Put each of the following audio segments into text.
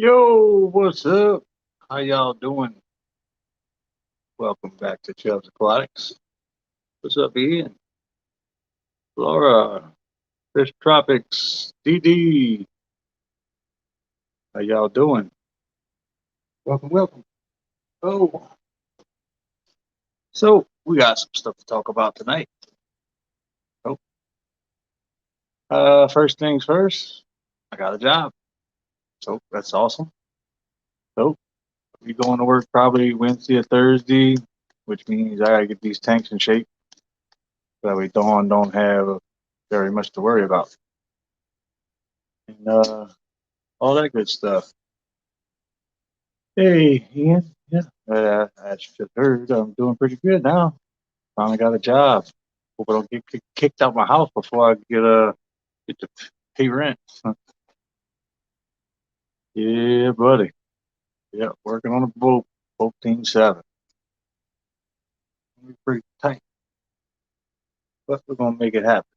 Yo, what's up? How y'all doing? Welcome back to Chubbs Aquatics. What's up, Ian? Flora, Fish Tropics, DD. How y'all doing? Welcome, welcome. Oh, so we got some stuff to talk about tonight. Oh, first things first, I got a job. So that's awesome. So we going to work probably Wednesday or Thursday, which means I gotta get these tanks in shape. That way Dawn don't have very much to worry about. And all that good stuff. Hey, Ian. Yeah, I just heard I'm doing pretty good now. Finally got a job. Hope I don't get kicked out my house before I get to pay rent. Yeah, buddy. Yeah, working on a boat, boat team 7. Pretty tight, but we're gonna make it happen.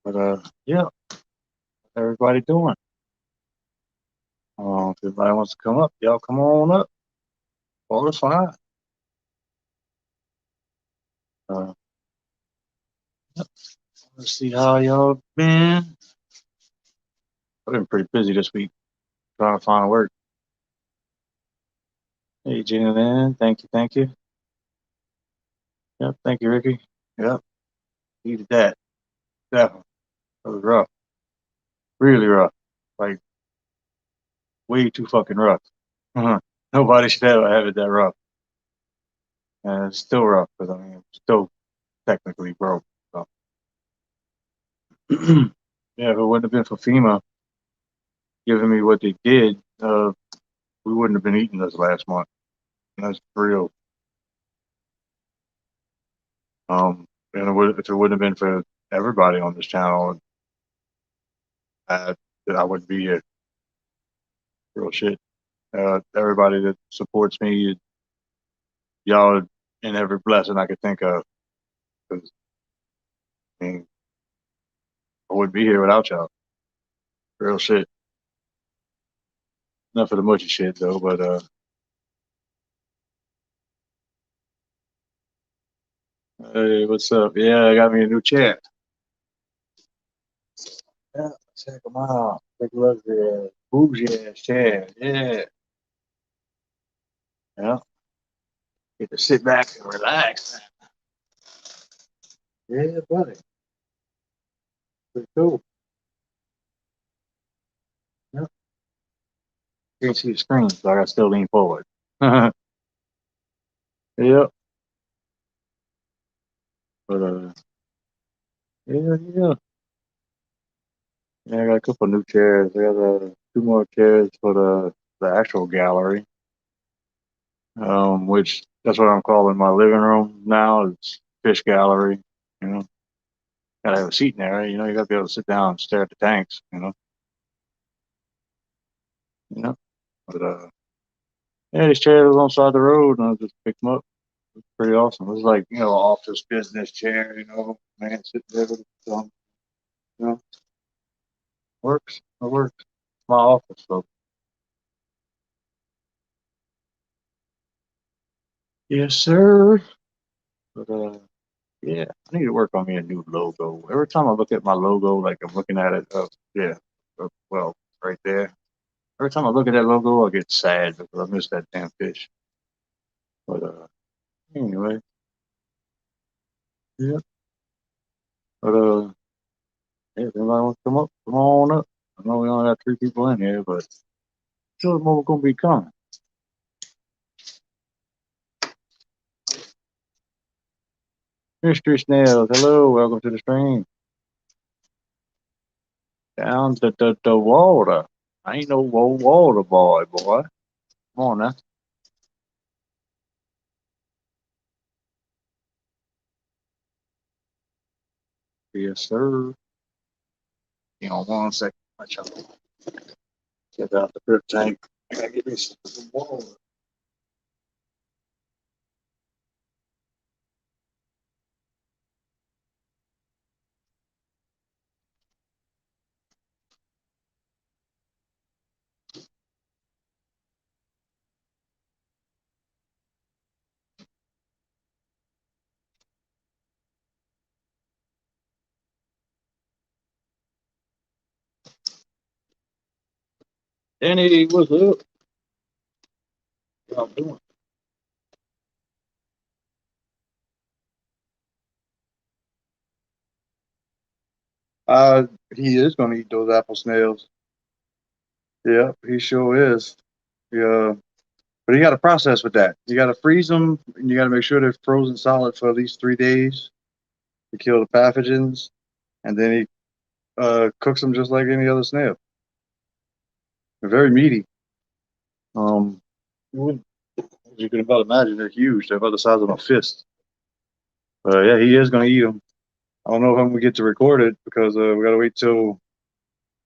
But yeah, everybody doing. If anybody wants to come up, y'all come on up. All is fine. Uh, yep. Let's see how y'all been. I've been pretty busy this week trying to find work. Hey, Jenny Lynn, thank you, thank you. Yep, thank you, Ricky. Yep, needed that. Definitely. That was rough. Really rough. Like, way too fucking rough. Nobody should ever have it that rough. And it's still rough because, I mean, I'm still technically broke. So. Yeah, if it wouldn't have been for FEMA giving me what they did, we wouldn't have been eating this last month. And that's real. And if it wouldn't have been for everybody on this channel, I, I wouldn't be here. Real shit. Everybody that supports me, y'all are in every blessing I could think of. 'Cause, I mean, I wouldn't be here without y'all. Real shit. Enough of the mushy shit though, but hey, what's up? Yeah, I got me a new chair. Yeah, check them out. Take a look at the bougie ass chair. Yeah, yeah. Get to sit back and relax. Yeah, buddy. Pretty cool. Yeah. Can't see the screen, so I got to still lean forward. Yep. But yeah, yeah. Yeah, I got a couple new chairs. I got two more chairs for the actual gallery, which that's what I'm calling my living room now. It's fish gallery. You know, gotta have a seat in there. Right? You know, you gotta be able to sit down and stare at the tanks. You know. But yeah, these chairs was on the side of the road, and I just picked them up. It's pretty awesome. It was like office business chair. Man sitting there with you know, works. It works. It's my office, so yes, sir. But yeah, I need to work on me a new logo. Every time I look at my logo, like I'm looking at it, yeah, well, right there. Every time I look at that logo, I get sad because I miss that damn fish. But anyway, yeah. But yeah, if anybody wants to come up, come on up. I know we only got 3 people in here, but sure more gonna be coming. Mystery Snails, hello, welcome to the stream. Down to the water. I ain't no water boy. Come on now. Yes, sir. One second. Watch out. Get out the drip tank. I gotta get me some water. Danny, what's up? Y'all doing? He is going to eat those apple snails. Yeah, he sure is. Yeah, but you got to process with that. You got to freeze them, and you got to make sure they're frozen solid for at least 3 days to kill the pathogens, and then he cooks them just like any other snail. They're very meaty. Um, you would- as you can about imagine, they're huge. They're about the size of my fist. Yeah, he is going to eat them. I don't know if I'm gonna get to record it because we gotta wait till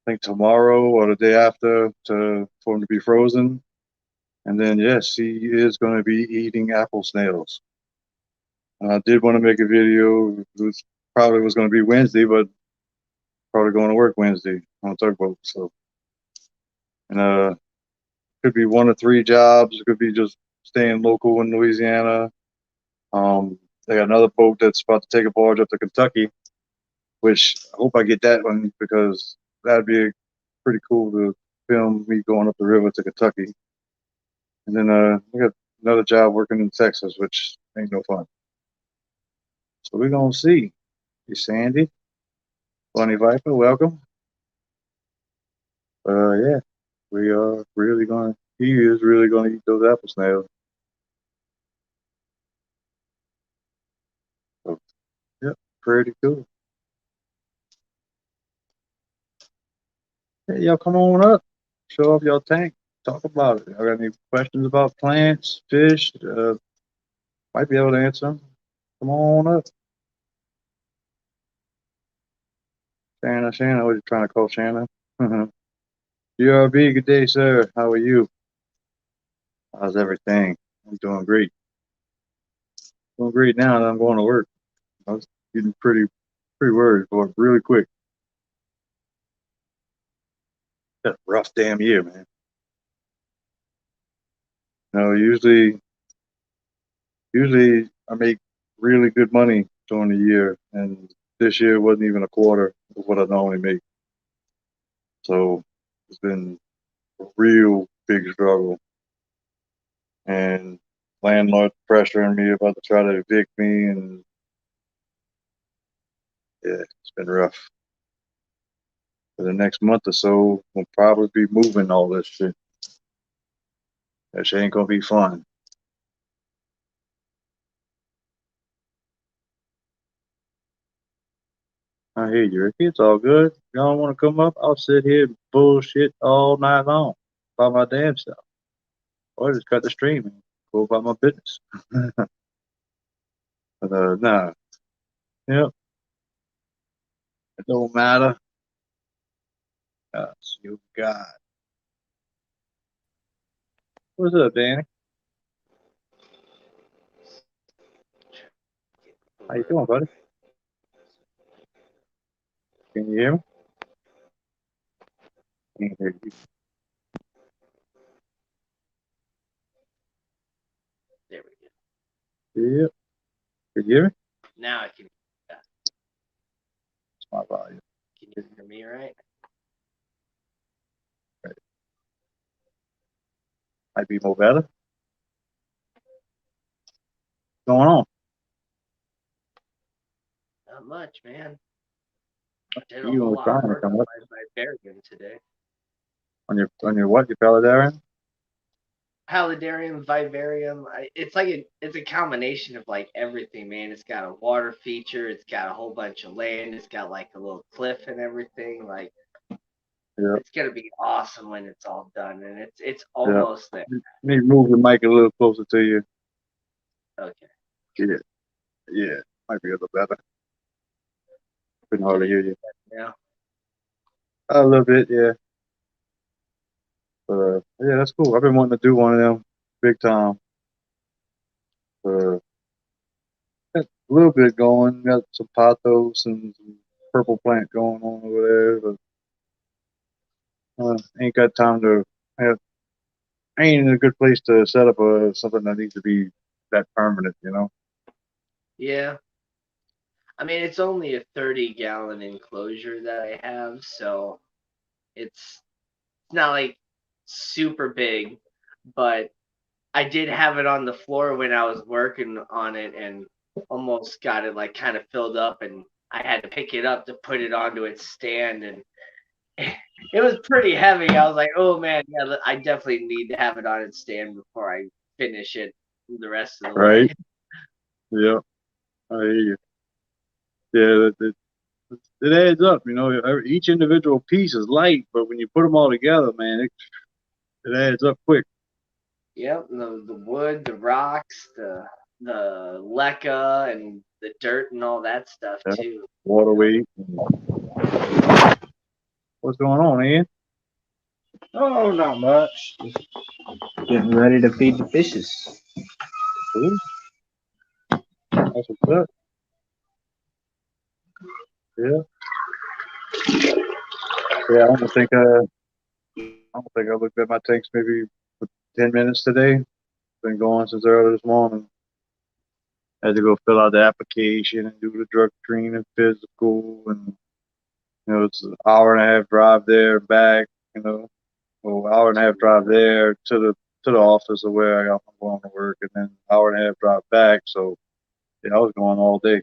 I think tomorrow or the day after to for them to be frozen. And then yes, he is gonna be eating apple snails. I did want to make a video. It was probably was gonna be Wednesday, but probably going to work Wednesday on a tugboat. So and could be 1 or 3 jobs. It could be just staying local in Louisiana. They got another boat that's about to take a barge up to Kentucky, which I hope I get that one because that'd be pretty cool to film me going up the river to Kentucky. And then we got another job working in Texas, which ain't no fun. So we're gonna see. Hey, Sandy, Bunny Viper, welcome. Yeah, we are really gonna. He is really gonna eat those apple snails. So, yep, pretty cool. Hey, y'all come on up, show off y'all tank, talk about it. Y'all got any questions about plants, fish? Might be able to answer them. Come on up, Shanna. Shanna, what are you trying to call Shanna? GRB, good day, sir. How are you? How's everything? I'm doing great. Doing great now that I'm going to work. I was getting pretty worried for it really quick. Had a rough damn year, man. Usually I make really good money during the year, and this year wasn't even a quarter of what I normally make. So it's been a real big struggle, and landlord pressuring me about to try to evict me, and yeah, it's been rough. For the next month or so, we'll probably be moving all this shit. That shit ain't gonna be fun. I hear you, Ricky. It's all good. Y'all don't want to come up? I'll sit here and bullshit all night long by my damn self. Or just cut the stream and go about my business. But nah, yep, it don't matter. You got. What's up, Danny? How you doing, buddy? Can you hear me? Can't hear There we go. you. Yep. Can you hear me? Now I can. It's my volume. Can you hear me all right? Right. Might be more better. What's going on? Not much, man. I did a You whole were lot of trying to work come on up my Vivarium today. on your what? Your paludarian? Paludarium, Vivarium. It's like it's a combination of like everything, man. It's got a water feature. It's got a whole bunch of land. It's got like a little cliff and everything. Like Yeah, it's gonna be awesome when it's all done, and it's yeah. almost there. You need to move the mic a little closer to you. Okay. Yeah, yeah. Might be a little better. Couldn't Can hardly you hear you. now? A little bit, yeah. But yeah, that's cool. I've been wanting to do one of them big time. Uh, got a little bit going. Got some pothos and some purple plant going on over there, but ain't got time to have. Ain't in a good place to set up something that needs to be that permanent, you know. Yeah. I mean, it's only a 30-gallon enclosure that I have, so it's not like super big, but I did have it on the floor when I was working on it and almost got it like kind of filled up, and I had to pick it up to put it onto its stand, and it was pretty heavy. I was like, oh man, yeah, I definitely need to have it on its stand before I finish it the rest of the way. Right? Yeah. I hear you. Yeah, it adds up. You know, each individual piece is light, but when you put them all together, man, it adds up quick. Yep, the wood, the rocks, the leca, and the dirt and all that stuff Yeah. too. Water weight. What's going on, Ian? Oh, not much. Just getting ready to feed the fishes. Cool. That's what's up. Yeah. Yeah. I don't think I looked at my tanks maybe for 10 minutes today. Been going since early this morning. Had to go fill out the application and do the drug screen and physical, and it's an hour and a half drive there and back. You know, well, hour and a half drive there to the office of where I'm going to work, and then hour and a half drive back. So yeah, I was going all day,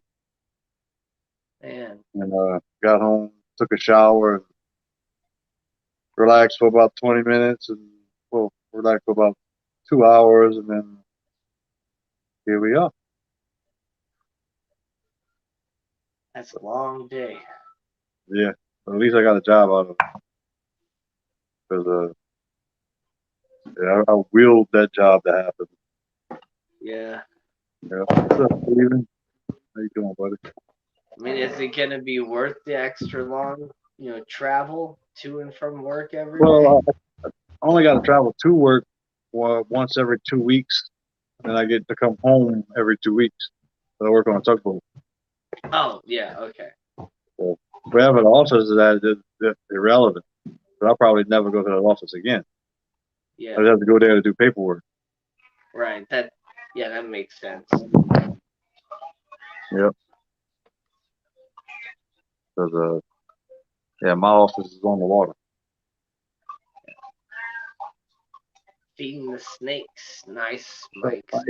Man, and got home, took a shower, and relaxed for about 20 minutes, and well, relaxed for about 2 hours, and then here we are. that's a long day. Yeah, but at least I got a job out of it because yeah, I willed that job to happen. Yeah. Yeah. What's up, Steven? How you doing, buddy? I mean, is it gonna be worth the extra long, travel to and from work every day? Well, I only got to travel to work once every 2 weeks, and I get to come home every 2 weeks. So I work on a tugboat. Oh, yeah, okay. So wherever the office is at is irrelevant. But I'll probably never go to that office again. I Yeah, just have to go there to do paperwork. right. That makes sense. Yep. Because yeah, my office is on the water. Feeding the snakes. Nice, So, Mike. like,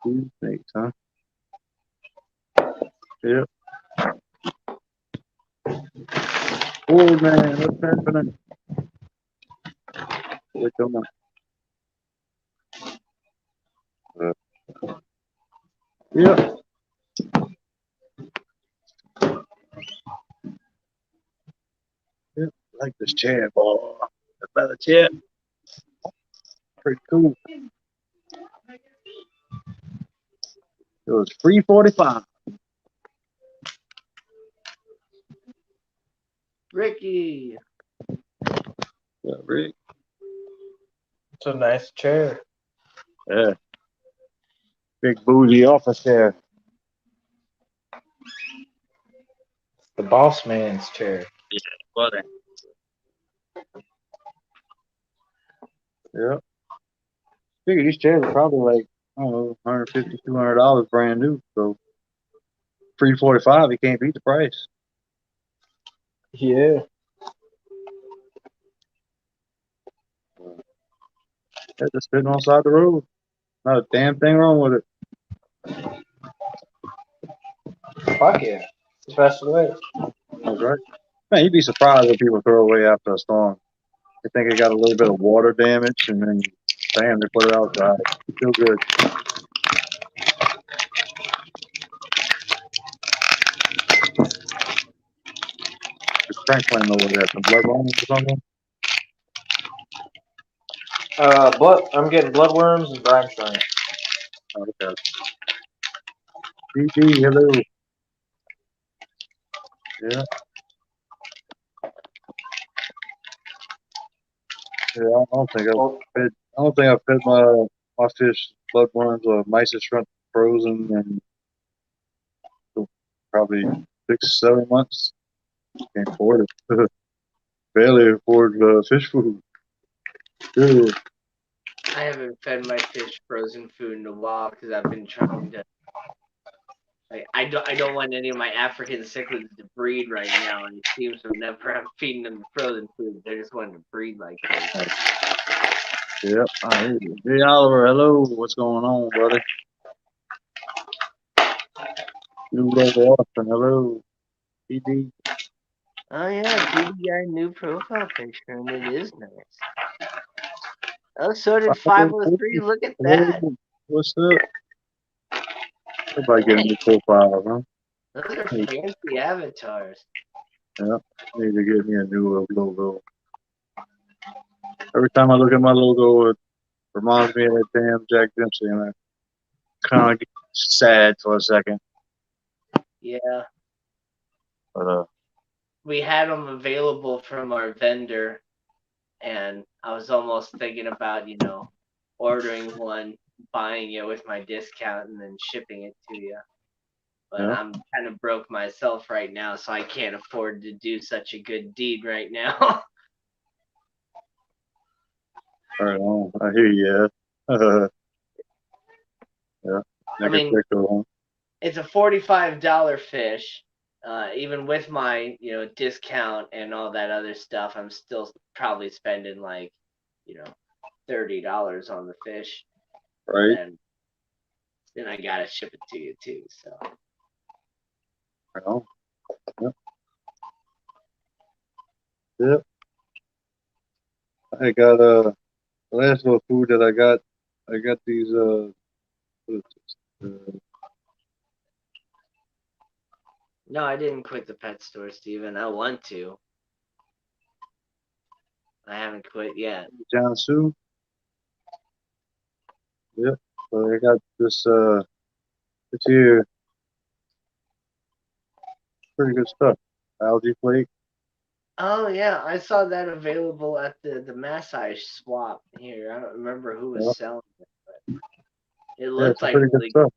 two snakes, huh? Yep. Oh man, what's happening? What's going on? Uh, yeah. Yeah. I like this chair, boy. That's about a chair. Pretty cool. It was 345. Ricky. Yeah, Rick. It's a nice chair. Yeah. Big bougie office chair. The boss man's chair. Buddy. Yeah. Figure these chairs are probably like, I don't know, $150, $200 brand new. So 345, you can't beat the price. Yeah. They're just sitting on the side of the road. Not a damn thing wrong with it. Fuck yeah. It's the best way. That's right. Man, you'd be surprised what people throw away after a storm. They think it got a little bit of water damage, and then bam, they put it outside. Still good. The crank flame over there, some blood bones or something. I'm getting bloodworms and brine shrimp. Oh, okay. DB, hello. Yeah, yeah. Well, I don't think I've fed my fish bloodworms or mice and shrimp frozen in probably 6, 7 months. Can't afford it. Barely afford fish food. Good. I haven't fed my fish frozen food in a while because I've been trying to Like I don't want any of my African cichlids to breed right now. And it seems whenever I'm feeding them frozen food, they're just wanting to breed like crazy. Yep. I hear you. Hey, Oliver, hello. What's going on, brother? New logo Austin, hello. PD. Oh yeah, PD got a new profile picture, and it is nice. Oh, so did 503. Look at that. Hello. What's up? Everybody getting new profile, huh? Those are Hey, fancy avatars. yeah. Need to get me a new logo. Every time I look at my logo, it reminds me of that damn Jack Dempsey, and I kind of get sad for a second. Yeah, But we had them available from our vendor, and I was almost thinking about, ordering one, buying it with my discount, and then shipping it to you. But yeah, I'm kind of broke myself right now, so I can't afford to do such a good deed right now. right on. I hear you. Yeah. Yeah. I Nigga mean, Tickle, huh? it's a $45 fish. Even with my, discount and all that other stuff, I'm still probably spending like, $30 on the fish, Right? and then I gotta ship it to you too. So Right on. Yep. Yep. I got the last little food that I got. I got these what is this? no, I didn't quit the pet store, Steven. I want to. I haven't quit yet. Jiangsu. Yep. So I got this here pretty good stuff. Algae flake. Oh yeah, I saw that available at the massage swap here. I don't remember who was Yep. selling it, but it Yeah, looked some like pretty good really good. stuff.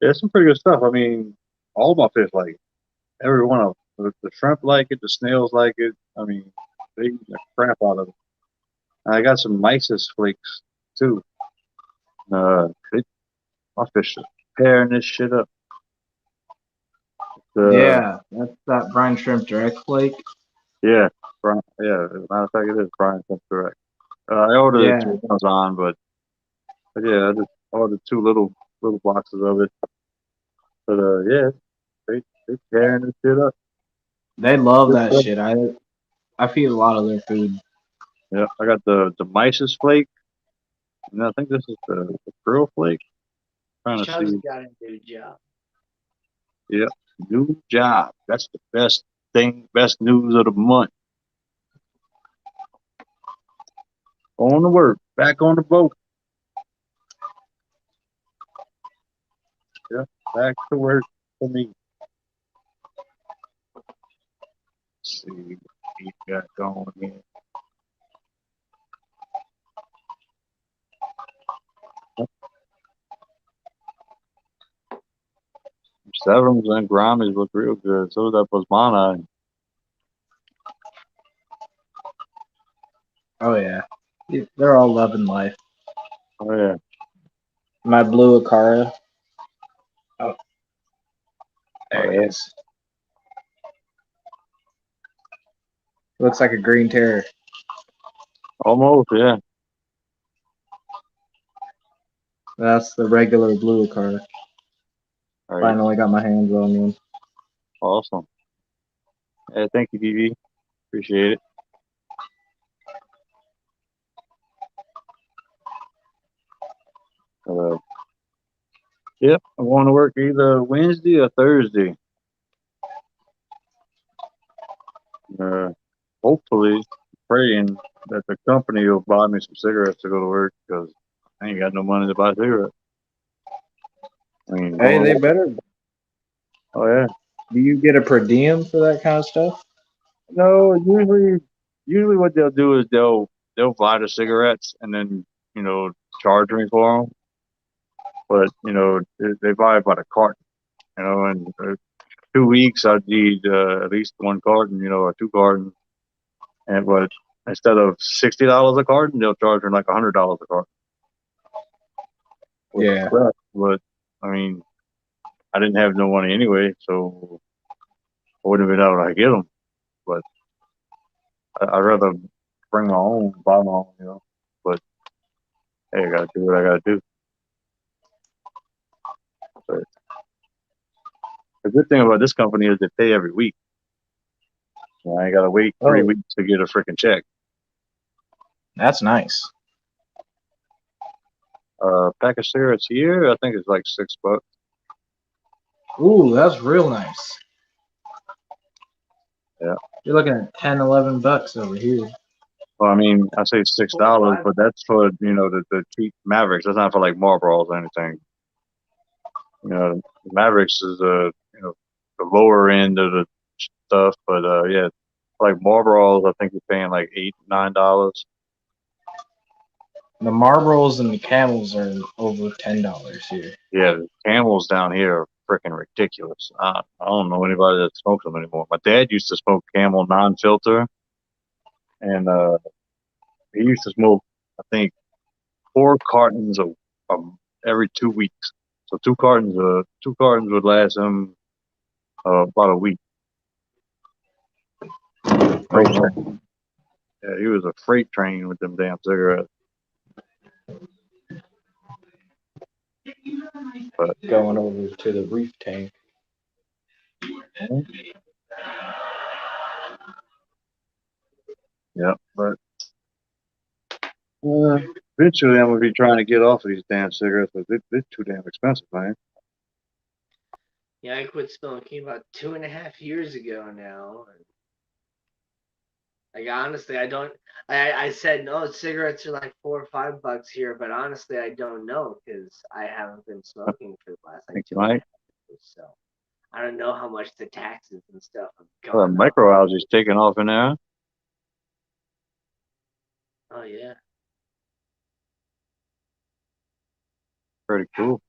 Yeah, some pretty good stuff. I mean, all my fish like it. Every one of them. The shrimp like it. The snails like it. I mean, they eat the crap out of it. And I got some mysis flakes too. They, my fish are tearing this shit up. Uh, Yeah, that's that brine shrimp direct flake. yeah, yeah. As a matter of fact, it is Brian. That's correct. I ordered it Yeah, through Amazon, but yeah, I just ordered two little boxes of it. But yeah, they tearing this shit up. they love Good that stuff. shit. I feed a lot of their food. Yeah, I got the mysis flake, and I think this is the krill flake. Trying to Chubb's see. got a new job. Yep, new job. That's the best thing, best news of the month. On the work, back on the boat. Yeah, back to work for me. Let's see what we got going here. Severums and Grammys look real good. So does that Bosmana. Oh yeah, they're all loving life. Oh yeah, My blue Akara. Oh, oh there he yeah. is. Looks like a green terror. Almost, yeah. That's the regular blue Akara. All right, Finally got my hands on one. awesome. Yeah, thank you, DV. Appreciate it. Uh, yep, I'm going to work either Wednesday or Thursday. Uh, hopefully, praying that the company will buy me some cigarettes to go to work because I ain't got no money to buy cigarettes. I mean, Hey, going to they work. better. Oh yeah. Do you get a per diem for that kind of stuff? No, usually what they'll do is they'll buy the cigarettes and then charge me for them. But they buy by the carton. And 2 weeks I'd need at least one carton, or two cartons. And but instead of $60 a carton, they'll charge me like $100 a carton, which is Yeah. crap. But I mean, I didn't have no money anyway, so I wouldn't have been able to get them. But I'd rather bring my own, buy my own, you know. But hey, I gotta do what I gotta do. But the good thing about this company is they pay every week. You know, I ain't gotta wait 3 weeks to get a freaking check. That's nice. Pack of cigarettes here, I think it's like $6. Ooh, that's real nice. Yeah. You're looking at 10, $11 over here. Well, I mean, I say $6, but that's for the cheap Mavericks. That's not for like Marlboros or anything. You know, Mavericks is the lower end of the stuff, but yeah, like Marlboros, I think you're paying like $8, $9. The Marlboros and the Camels are over $10 here. Yeah, the Camels down here are freaking ridiculous. I don't know anybody that smokes them anymore. My dad used to smoke Camel non-filter, and he used to smoke, I think, 4 cartons of every 2 weeks. So two cartons would last him about a week. Freight train. Yeah, he was a freight train with them damn cigarettes. But Going over to the reef tank. yeah, but eventually I'm gonna be trying to get off of these damn cigarettes, but they're too damn expensive, man. Yeah, I quit smoking about 2.5 years ago now. Like honestly, I don't. I said no. Cigarettes are like $4 or $5 here, but honestly, I don't know because I haven't been smoking for the last like Thank you, two and a Mike. half years. So I don't know how much the taxes and stuff have Well, gone up. microalgae's taking off in there. Oh yeah. Pretty cool.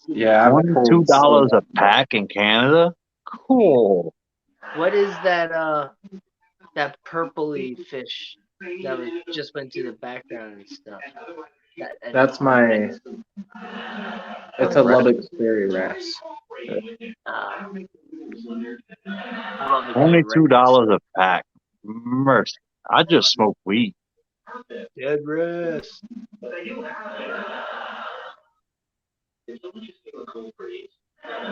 Yeah, I've heard $22 a pack in Canada. Cool. What is that purpley fish that was just went to the background and stuff? That's my. It's a Lubbock Sperry wrasse. I love a good $22 a pack. Mercy. I just smoke weed. dead wrist.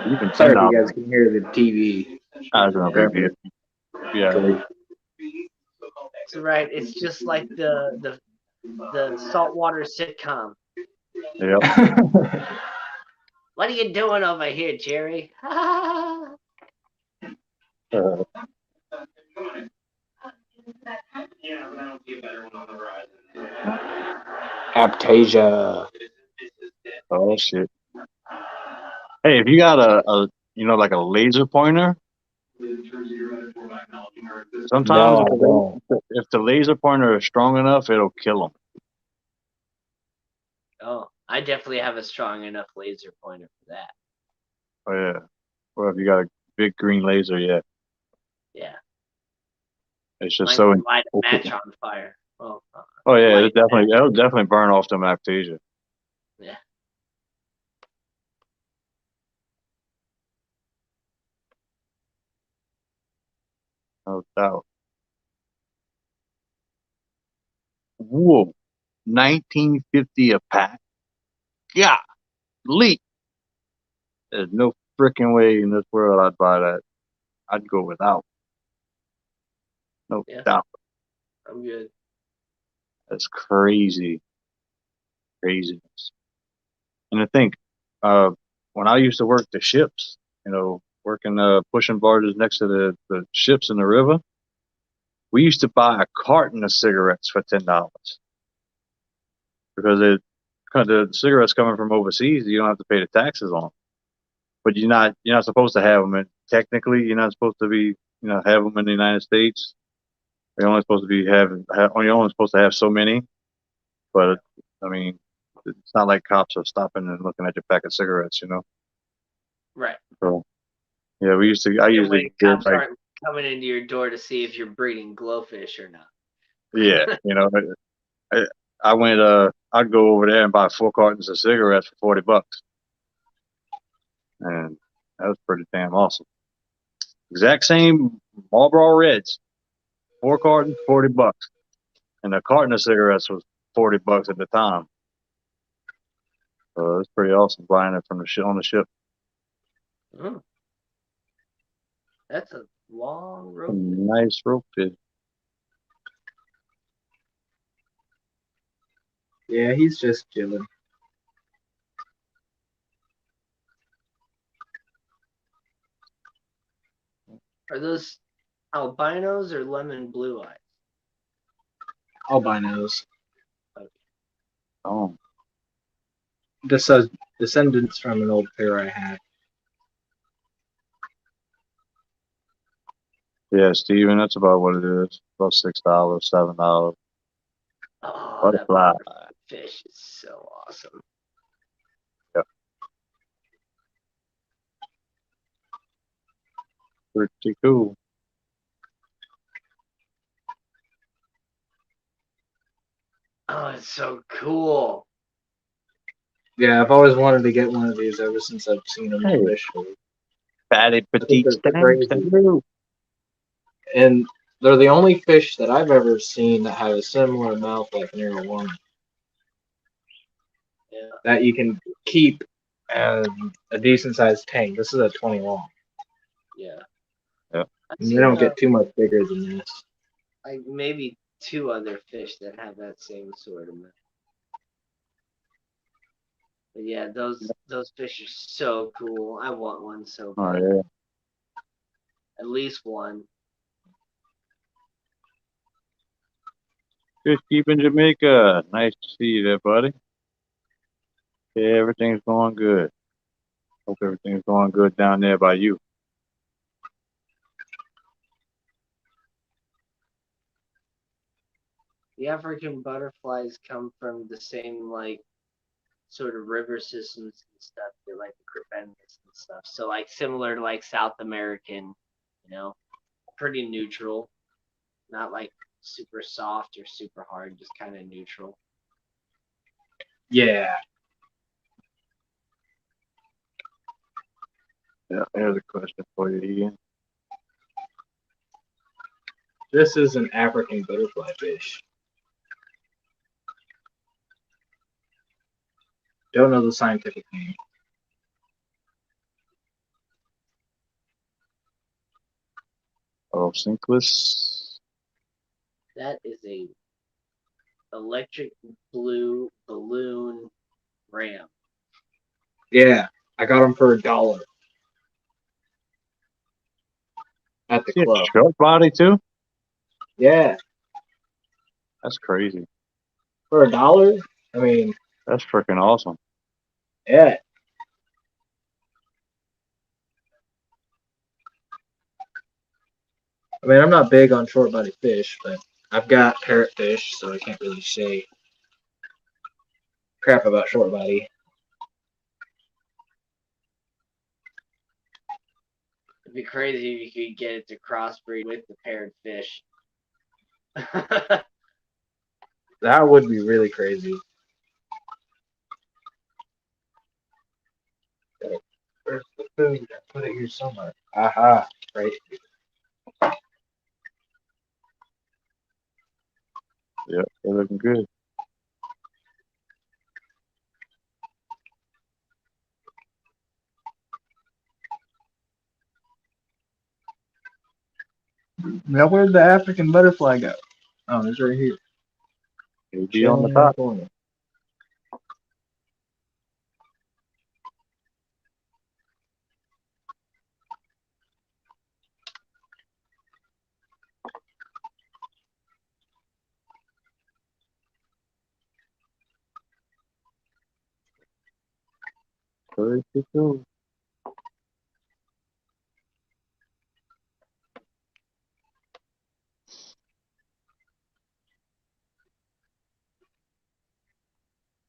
Even Sorry if $10. you guys can hear the TV. That's no big deal. Yeah. That's right. It's just like the saltwater sitcom. Yep. What are you doing over here, Jerry? Aptasia. Oh shit. Hey, if you got a like a laser pointer, sometimes No, I don't. if the laser pointer is strong enough, it'll kill them. Oh, I definitely have a strong enough laser pointer for that. Oh yeah. Well, if you got a big green laser, yeah. Yeah. It's just Mine so. can light a match on fire. Oh yeah, light it'll definitely burn off them Aptasia. Yeah. No doubt. Whoa, 1950 a pack. Golly, there's no freaking way in this world I'd buy that. I'd go without. No Yeah. doubt. I'm good. That's crazy, craziness. And I think, when I used to work the ships, working pushing barges next to the ships in the river, we used to buy a carton of cigarettes for $10 because the cigarettes coming from overseas, you don't have to pay the taxes on them. But you're not supposed to have them. And technically, you're not supposed to be have them in the United States. You're only supposed to be you're only supposed to have so many. But I mean, it's not like cops are stopping and looking at your pack of cigarettes, Right. So yeah, I usually get cops aren't coming into your door to see if you're breeding glowfish or not. yeah, I went I'd go over there and buy 4 cartons of cigarettes for $40. and that was pretty damn awesome. Exact same Marlboro Reds, 4 cartons, $40, and a carton of cigarettes was $40 at the time. So it was pretty awesome buying it from the ship on the ship. Mm. That's a long road. Some nice rope fish. Yeah, he's just chilling. Are those albinos or lemon blue eyes? Albinos. Oh, This is descendants from an old pair I had. yeah, Steven, that's about what it is. About $6, $7. Oh, that Butterfly. fish is so awesome. Pretty cool. Oh, it's so cool. Yeah, I've always wanted to get one of these ever since I've seen them Hey, officially. fatty I think petite they're thanks. crazy. And they're the only fish that I've ever seen that have a similar mouth like an arowana Yeah. that you can keep a decent sized tank. This is a 20 long. Yeah. Yeah. I've And they seen don't get too much bigger than this. like maybe 2 other fish that have that same sort of mouth. But yeah, those fish are so cool. I want one so Oh bad. yeah. At least one. Fish keeping Jamaica. Nice to see you there, buddy. Yeah, everything's going good. Hope everything's going good down there by you. The African butterflies come from the same like sort of river systems and stuff. They like the creventus and stuff. So like similar to like South American, pretty neutral. Not like super soft or super hard, just kind of neutral. Yeah. Yeah, here's a question for you, Ian. This is an African butterfly fish. Don't know the scientific name. Oh, Sinkless. That is a electric blue balloon ram. Yeah, I got them for $1 at the Yeah, club. short body too. Yeah, That's crazy. for $1. I mean, That's freaking awesome. yeah. I mean, I'm not big on short body fish, but I've got parrotfish, so I can't really say crap about short body. It'd be crazy if you could get it to crossbreed with the parrotfish. That would be really crazy. Where's the food? I put it here somewhere. Aha, right. Yeah, they're looking good. Now, where'd the African butterfly go? Oh, it's right here. He'll be on the Chilling in the top. corner. Pretty cool.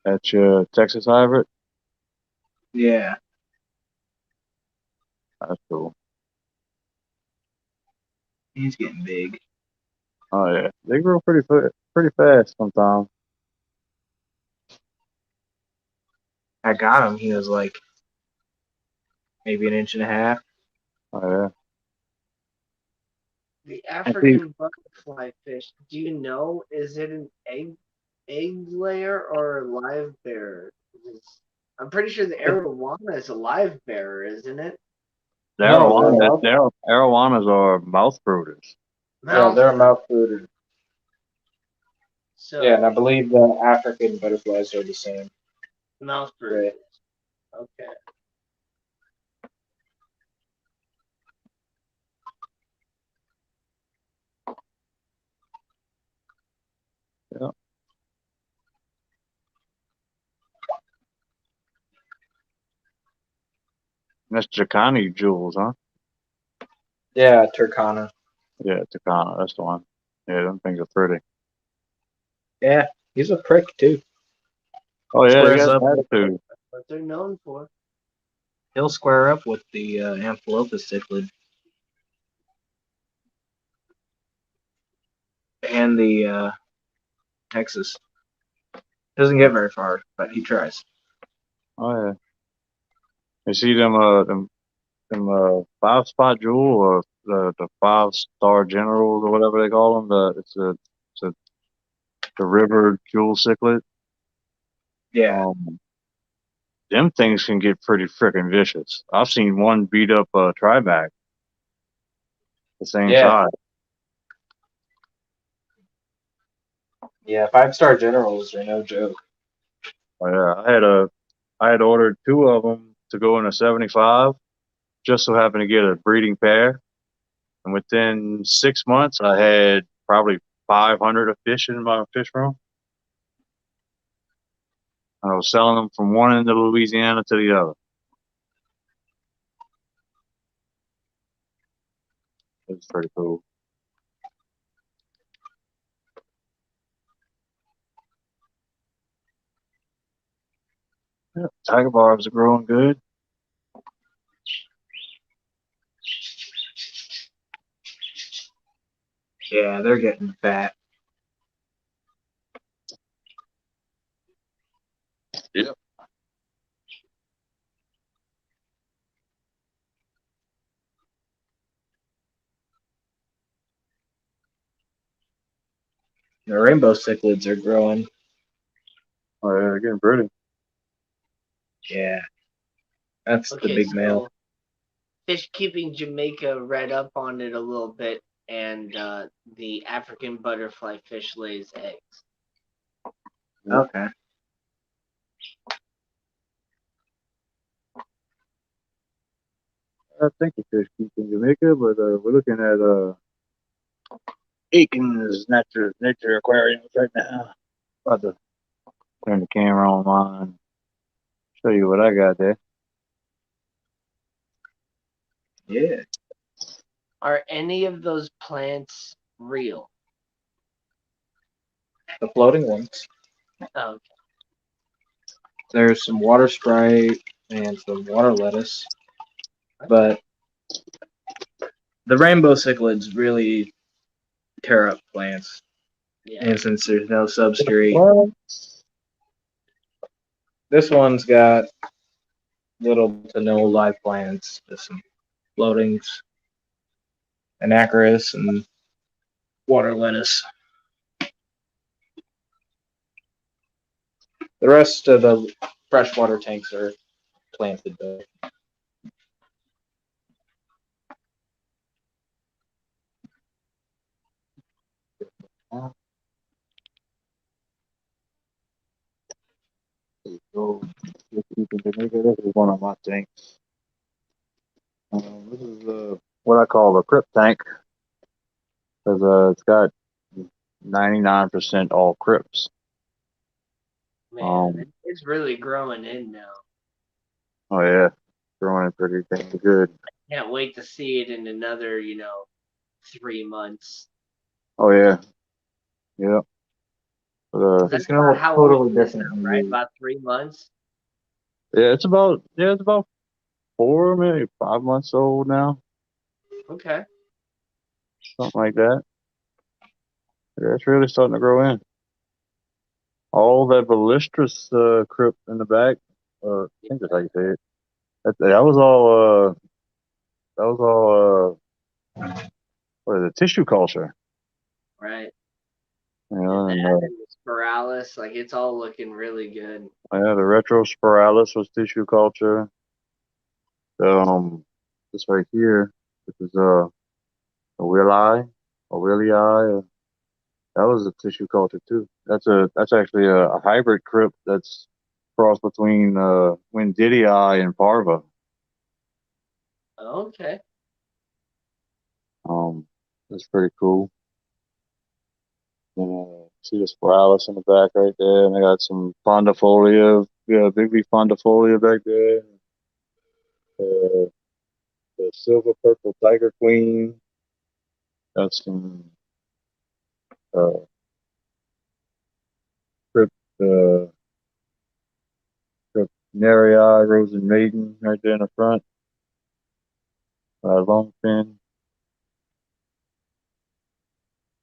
That's your Texas hybrid. Yeah, That's cool. he's getting big. Oh yeah, they grow pretty fast sometimes. I got him. He was like maybe an inch and a half. Oh yeah. The And see, African butterfly fish. Do you know? Is it an egg layer or a live bearer? I'm pretty sure the arowana is a live bearer, isn't it? the No, they're arowana, mouth. arowanas are mouth brooders. Yeah, Mouth. they're a mouth brooder. Yeah, and I So believe the African butterflies are the same. mouth Right. brooders. Okay. Yeah. And that's Jacani jewels, huh? Yeah, Turkana. Yeah, Takana, that's the one. Yeah, them things are pretty. Yeah, he's a prick too. Oh yeah, they Squares got up. attitude. What they're known for. He'll square up with the Amphilophus cichlid and the Texas. Doesn't get very far, but he tries. Oh yeah. You see them 5 spot jewel or the 5 star generals or whatever they call them. It's the river jewel cichlid. Yeah, Um, them things can get pretty freaking vicious. I've seen one beat up a triback the same yeah, size. yeah. 5-star generals are no joke. Oh, yeah, I had ordered 2 of them to go in a 75. Just so happened to get a breeding pair, and within 6 months, I had probably 500 of fish in my fish room. I was selling them from one end of Louisiana to the other. It was pretty cool. Yeah, tiger barbs are growing good. Yeah, they're getting fat. Yeah. The rainbow cichlids are growing. Oh yeah, they're getting pretty. Yeah, that's the Okay, big male. so Fish Keeping Jamaica read up on it a little bit, and the African butterfly fish lays eggs. Okay. I think the fish keep in Jamaica, but we're looking at Aiken's nature aquariums right now. About to turn the camera on mine. Show you what I got there. Yeah, Are any of those plants real? the floating ones. Oh, There's some water sprite and some water lettuce, but the rainbow cichlids really tear up plants. yeah. And since there's no substrate, What? this one's got little to no live plants. Just some floatings, anacris, and water lettuce. The rest of the freshwater tanks are planted though. So, fish keeping Jamaica. This is one of my tanks. This is what I call the crypt tank because it's got 99% all crypts. Man, Um, it's really growing in now. oh yeah, growing pretty dang good. Can't wait to see it in another, 3 months. Oh yeah, yeah. But, 'Cause It's that's gonna about look how old totally it is different now, than right? you. About 3 months. it's about 4, maybe 5 months old now, Okay. something like that. Yeah, it's really starting to grow in. All that Ballistrus crypt in the back, I think that's how you say it. That was all. That was all. What is it? Tissue culture. right? You And know, that and and the spiralis, like it's all looking really good. yeah, the retrospiralis was tissue culture. This right here, this is a willi, a willi eye. That was a tissue culture too. That's actually a hybrid crypt that's cross between Wendidii and Parva. Okay. That's pretty cool. See the spiralis in the back right there, and I got some fondifolia, yeah, big fondifolia back there. Uh, the silver purple tiger queen. Got some uh, crypt, uh, cryptinarii, rose and maiden right there in the front. Long fin.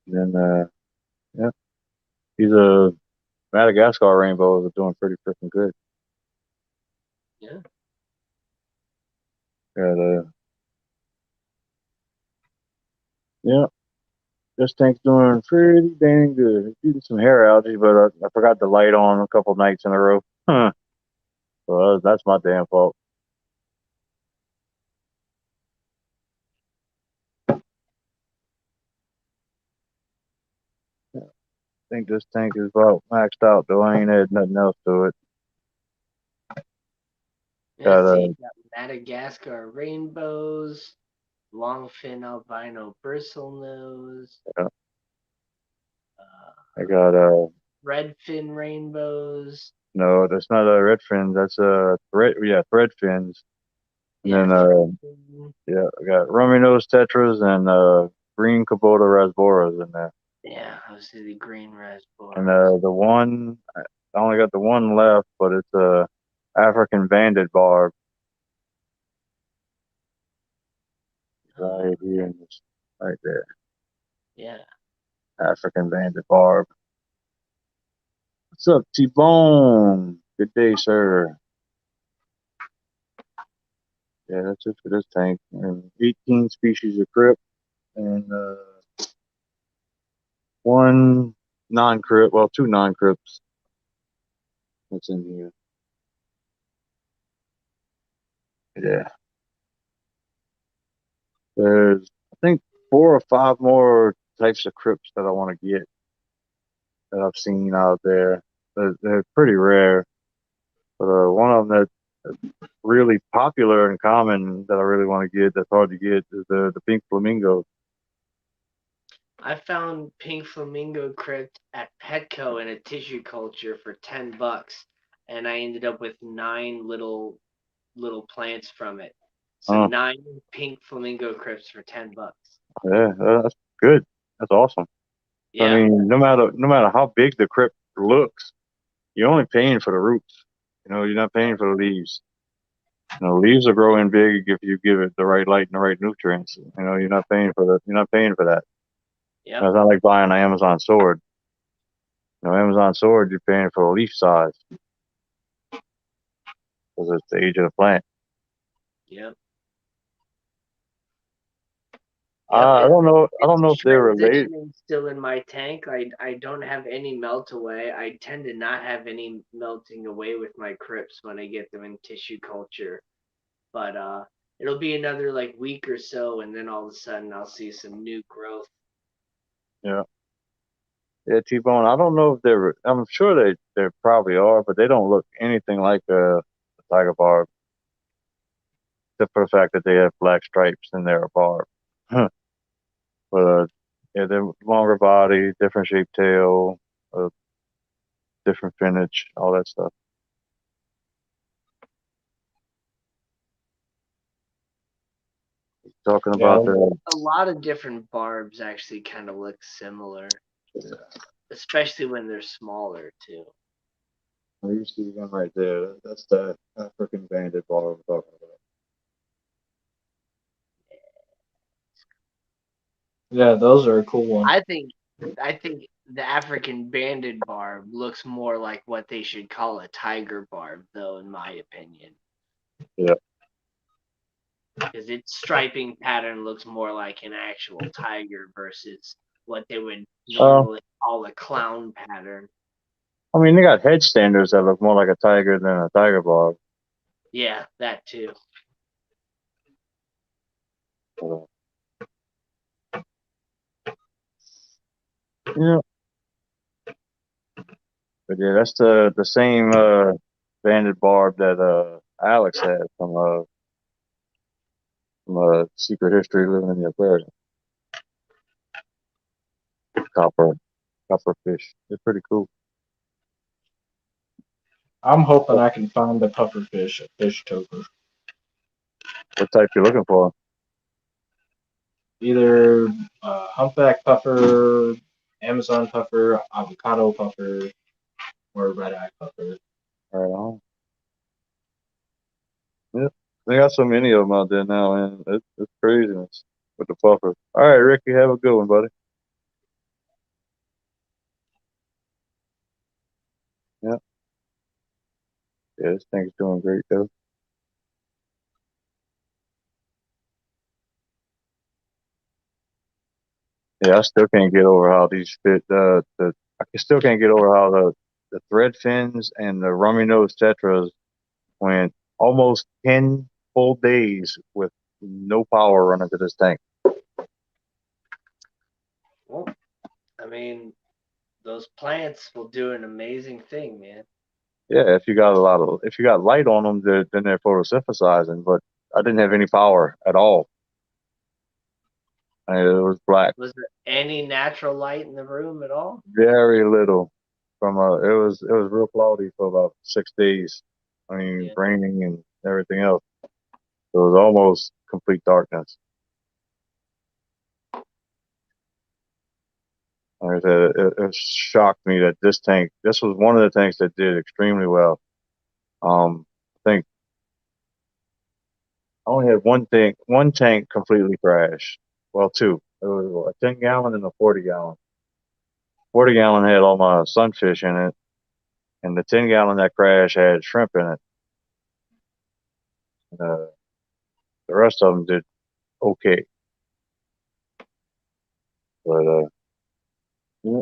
And then, yeah, these Madagascar rainbows are doing pretty freaking good. Yeah. Yeah, yeah, this tank's doing pretty dang good. It's getting some hair algae, but I forgot the light on a couple nights in a row. Huh. So that's my damn fault. I think this tank is about maxed out, though. I ain't had nothing else to it. Yeah, Got see, you got Madagascar rainbows, longfin albino bristlenose, uh, I uh, got redfin rainbows. no, that's not a red fin. That's a thread. Yeah, thread fins. And Yeah, then thredfin. yeah, I got rummy nose tetras and green Kubota rasboras in there. Yeah, I was the green And raspberries. the one I only got the one left, but it's a African banded barb right here in this, right there. Yeah. African banded barb. What's up, T Bone? Good day, sir. Yeah, that's it for this tank. And 18 species of crypt and one non-crypt. Well, two non-crypts. That's in here. Yeah. There's, I think, 4 or 5 more types of crypts that I want to get that I've seen out there. They're pretty rare, but one of them that's really popular and common that I really want to get that's hard to get is the pink flamingo. I found pink flamingo crypt at Petco in a tissue culture for $10, and I ended up with 9 little plants from it. So Oh, 9 pink flamingo crypts for $10. yeah, that's good. That's awesome. I Yeah. mean, no matter how big the crypt looks, you're only paying for the roots. You're not paying for the leaves. Leaves are growing big if you give it the right light and the right nutrients. You're not paying for that. Yep. It's not like buying an Amazon sword. Amazon sword, you're paying for the leaf size because it's the age of the plant. Yep. Yep. I don't know. I It's don't know if they're related. transitioning still in my tank. I don't have any melt away. I tend to not have any melting away with my crypts when I get them in tissue culture. But it'll be another like week or so, and then all of a sudden I'll see some new growth. Yeah, yeah, T-bone. I don't know if they're. I'm sure they probably are, but they don't look anything like a tiger barb, except for the fact that they have black stripes and they're a barb. But yeah, they're longer body, different shaped tail, uh, different finnage, all that stuff. Talking Yeah, about the. A lot of different barbs actually kind of look similar, especially when they're smaller too. You see one right there. That's the African banded barb I'm talking about. yeah, those are a cool one. I think the African banded barb looks more like what they should call a tiger barb, though, in my opinion. Yeah. because its striping pattern looks more like an actual tiger versus what they would Uh, normally call a clown pattern. I mean, they got head standards that look more like a tiger than a tiger barb. Yeah, that too. Uh, yeah, but yeah, that's the same banded barb that Alex had from Secret History Living in the Aquarium. Copper copper fish. They're pretty cool. I'm hoping I can find a pufferfish, a fish toker. What type you looking for? Either humpback puffer, Amazon puffer, avocado puffer, or red eye puffer. Right on. Yep. They got so many of them out there now, and it's craziness with the puffer. All right, Ricky, have a good one, buddy. Yeah, yeah, this thing's doing great though. Yeah, I still can't get over how these fit. Still can't get over how the thread fins and the rummy nose tetras went almost 10 full days with no power running to this tank. Well, I mean, those plants will do an amazing thing, man. Yeah, if you got light on them, then they're photosynthesizing. But I didn't have any power at all. It was black, Was there any natural light in the room at all? very little. It was real cloudy for about 6 days. I mean, Yeah. raining and everything else. It was almost complete darkness. Like I said, it shocked me that this was one of the tanks that did extremely well. I think I only had one tank completely crash. Well, two. It was a 10 gallon and a 40 gallon. 40 gallon had all my sunfish in it, and the 10 gallon that crashed had shrimp in it. Uh, the rest of them did okay, but yeah,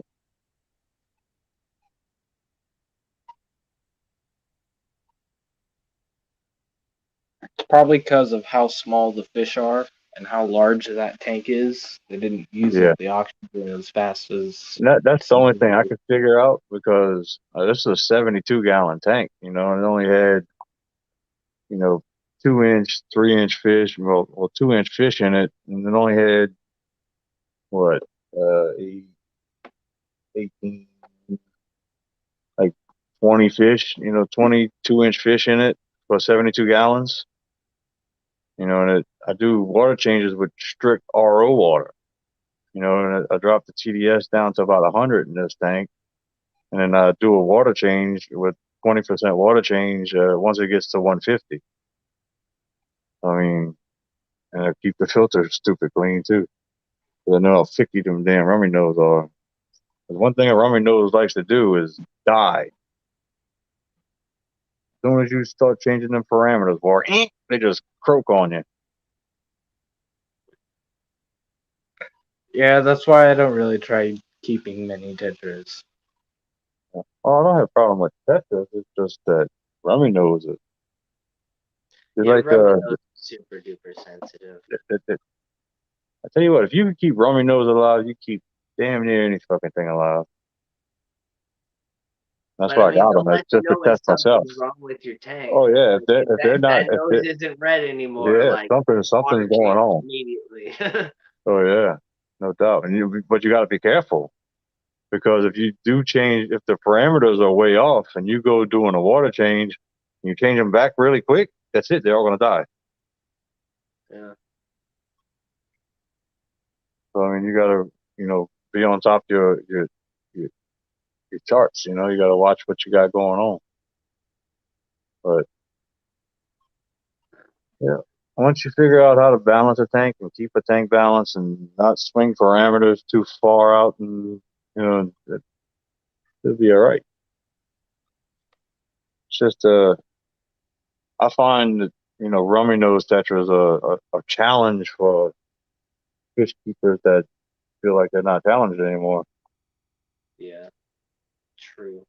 It's probably because of how small the fish are and how large that tank is. They didn't use yeah. up the oxygen as fast as That's the only something thing I like could figure out because this is a 72 gallon tank, and it only had, 2 inch, 3 inch fish, well 2 inch fish in it, and it only had what, 18, like 20 fish, 22 inch fish in it for 72 gallons, I do water changes with strict RO water, and I dropped the TDS down to about 100 in this tank, and then I do a water change with 20% water change once it gets to 150. I mean, and I keep the filter stupid clean too. 'Cause I know how picky them damn rummy nose are. 'Cause one thing a rummy nose likes to do is die. As soon as you start changing them parameters, or they just croak on you. Yeah, that's why I don't really try keeping many tetras. Oh, I don't have a problem with Tetris. It's just that rummy nose is. It's Yeah, like rubbing those super duper sensitive. I tell you what, if you could keep rummy nose alive, you keep damn near any fucking thing alive. That's But I why I mean, got them. they'll let That's you just to know when test myself. something's wrong with your tank. Oh yeah, Like if if they're not, that if nose they isn't red anymore, yeah, like something's water going change on. immediately. Oh yeah, no doubt. But you got to be careful because if you do change, if the parameters are way off, and you go doing a water change, and you change them back really quick, that's it. They're all gonna die. Yeah. So I mean, you gotta, be on top of your, your charts. You gotta watch what you got going on. But yeah, once you figure out how to balance a tank and keep a tank balance and not swing parameters too far out, and it'll be all right. It's just I find that rummy nose tetra is a challenge for fish keepers that feel like they're not challenged anymore. Yeah, true.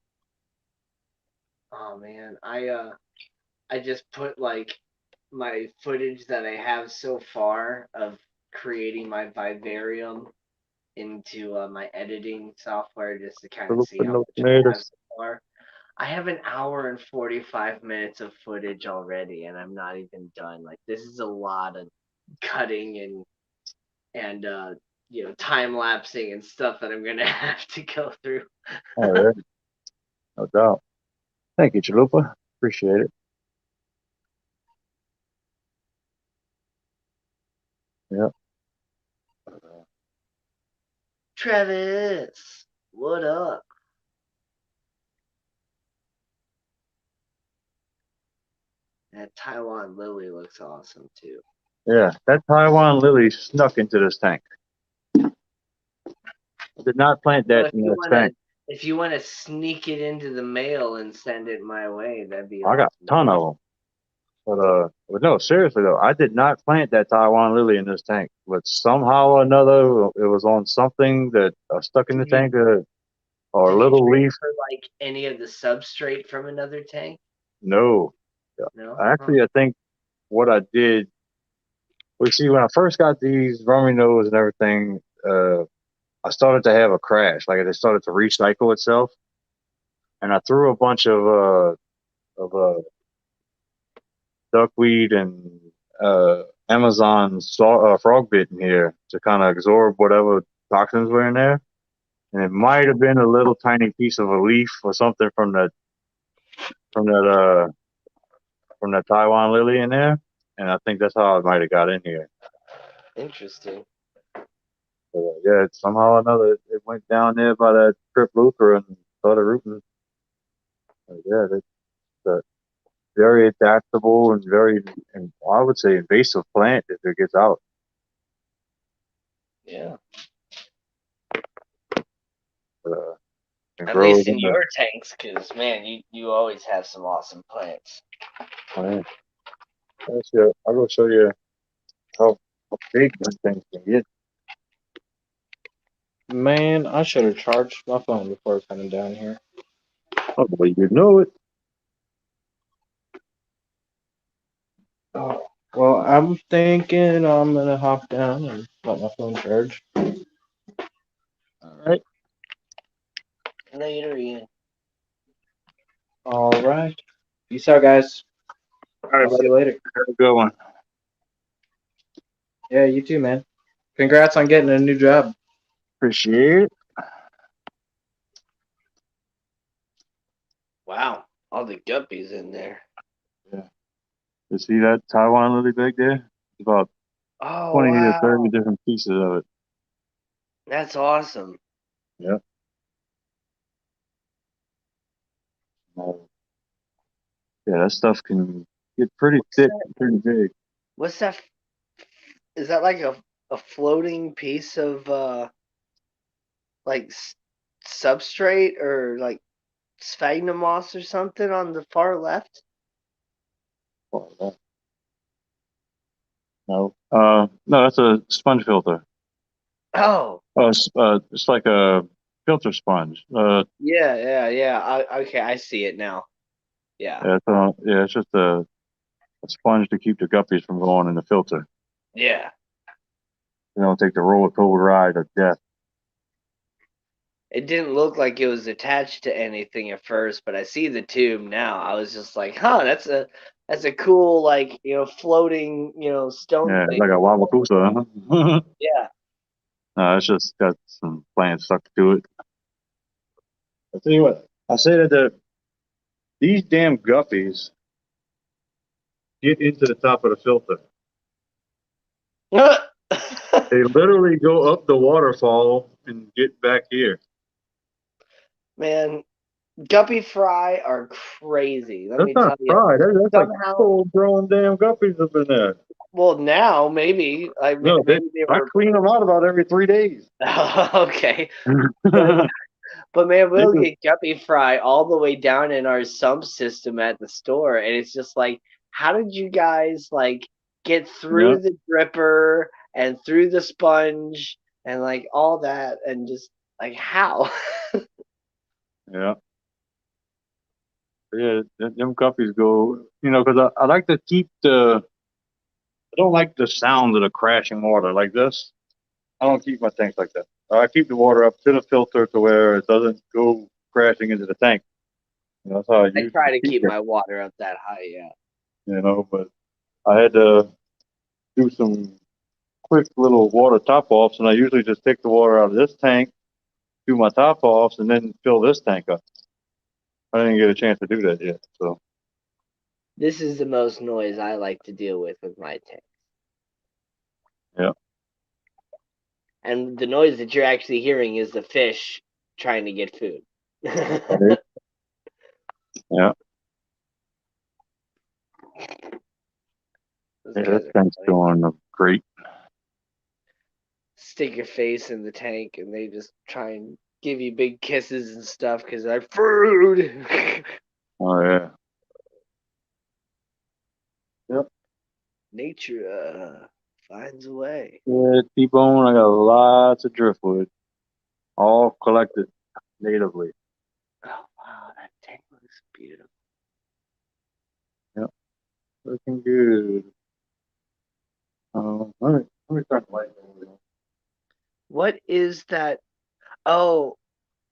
Oh man, I just put like my footage that I have so far of creating my vivarium into my editing software just to kind of see how Filipino much I have tomatoes. so far. I have an hour and 45 minutes of footage already, and I'm not even done. Like this is a lot of cutting and time lapsing and stuff that I'm gonna have to go through. Oh yeah, no doubt. Thank you, Chalupa. Appreciate it. Yep. Travis, what up? That Taiwan lily looks awesome too. Yeah, that Taiwan lily snuck into this tank. I did not plant Well, that in this tank. if you wanna sneak it into the mail and send it my way, that'd be I got a awesome. ton of them. But no, seriously though, I did not plant that Taiwan lily in this tank. But somehow or another, it was on something that stuck in the Did you tank, or a did you little leaf. transfer like any of the substrate from another tank? No, No. actually, I think what I did. Well, see, when I first got these rummy nose and everything, I started to have a crash. Like it started to recycle itself, and I threw a bunch of duckweed and Amazon frog bit in here to kind of absorb whatever toxins were in there. And it might have been a little tiny piece of a leaf or something from that uh from that Taiwan lily in there. And I think that's how it might have got in here. Interesting. Yeah, somehow or another it went down there by that trip looper and started rooting. Yeah, it's very adaptable and and I would say invasive plant if it gets out. Yeah. Uh, it At grows least in in your tanks, because man, you always have some awesome plants. the. I'll go show you how big these things can get. Man, I should have charged my phone before coming down here. Oh, well, you know it. Oh, well, I'm thinking I'm gonna hop down and let my phone charge. All right. Later, Ian. All right. Peace out, guys. All right, I'll see buddy. you later. Have a good one. Yeah, you too, man. Congrats on getting a new job. Appreciate it. Wow, all the guppies in there. Yeah. You see that Taiwan lily back there? It's about Oh 20 to wow, 30 different pieces of it. that's awesome. Yeah. Uh, yeah, that stuff can get pretty What's thick that? and pretty big. What's that? Is that like a floating piece of like substrate or like sphagnum moss or something on the far left? Oh, no. No, that's a sponge filter. Oh, It's like a filter sponge. yeah. Okay, I see it now. Yeah, It's just a sponge to keep the guppies from going in the filter. yeah. You don't take the roller coaster ride of death. It didn't look like it was attached to anything at first, but I see the tube now. I was just like, huh, that's a cool like floating stone Yeah, it's thing. like a wabakusa. Huh? Yeah. No, it's just got some plants stuck to it. I tell you what, I say that these damn guppies get into the top of the filter. They literally go up the waterfall and get back here. Man, guppy fry are crazy. Let That's me not tell you. fried. That's like Somehow, full grown damn guppies up in there. well, now maybe like No, maybe they I were clean them out about every 3 days. okay, but man, They we'll just, get guppy fry all the way down in our sump system at the store, and it's just like, how did you guys like get Yeah, through the dripper and through the sponge and like all that and just like how? yeah, yeah. Them guppies go, because I like to keep I don't like the sound of the crashing water like this. I don't keep my tanks like that. I keep the water up to the filter to where it doesn't go crashing into the tank. That's how I I usually try to keep keep it. my water up that high, yeah. But I had to do some quick little water top offs, and I usually just take the water out of this tank, do my top offs, and then fill this tank up. I didn't get a chance to do that yet, so This is the most noise I like to deal with my tank. yeah. And the noise that you're actually hearing is the fish trying to get food. Right. Yeah, Those yeah, this guys are tank's funny. doing great. Stick your face in the tank and they just try and give you big kisses and stuff because they're food. Oh yeah, yep. Nature finds a way. Yeah, T-bone. I got lots of driftwood, all collected natively. Oh wow, that tank looks beautiful. Yep, looking good. Let me start the light over there. What is that? Oh,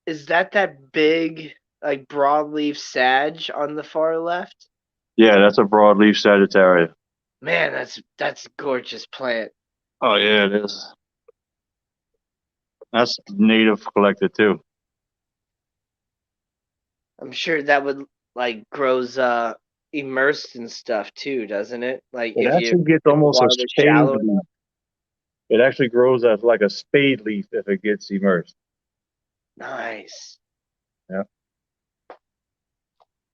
is that big like broadleaf sage on the far left? Yeah, that's a broadleaf Sagittaria. Man, that's a gorgeous plant. Oh yeah, it is. That's native collected too. I'm sure that would like grows immersed in stuff too, doesn't it? Like It actually gets if the almost a water was spade shallow leaf. enough. It actually grows as like a spade leaf if it gets immersed. Nice. Yeah.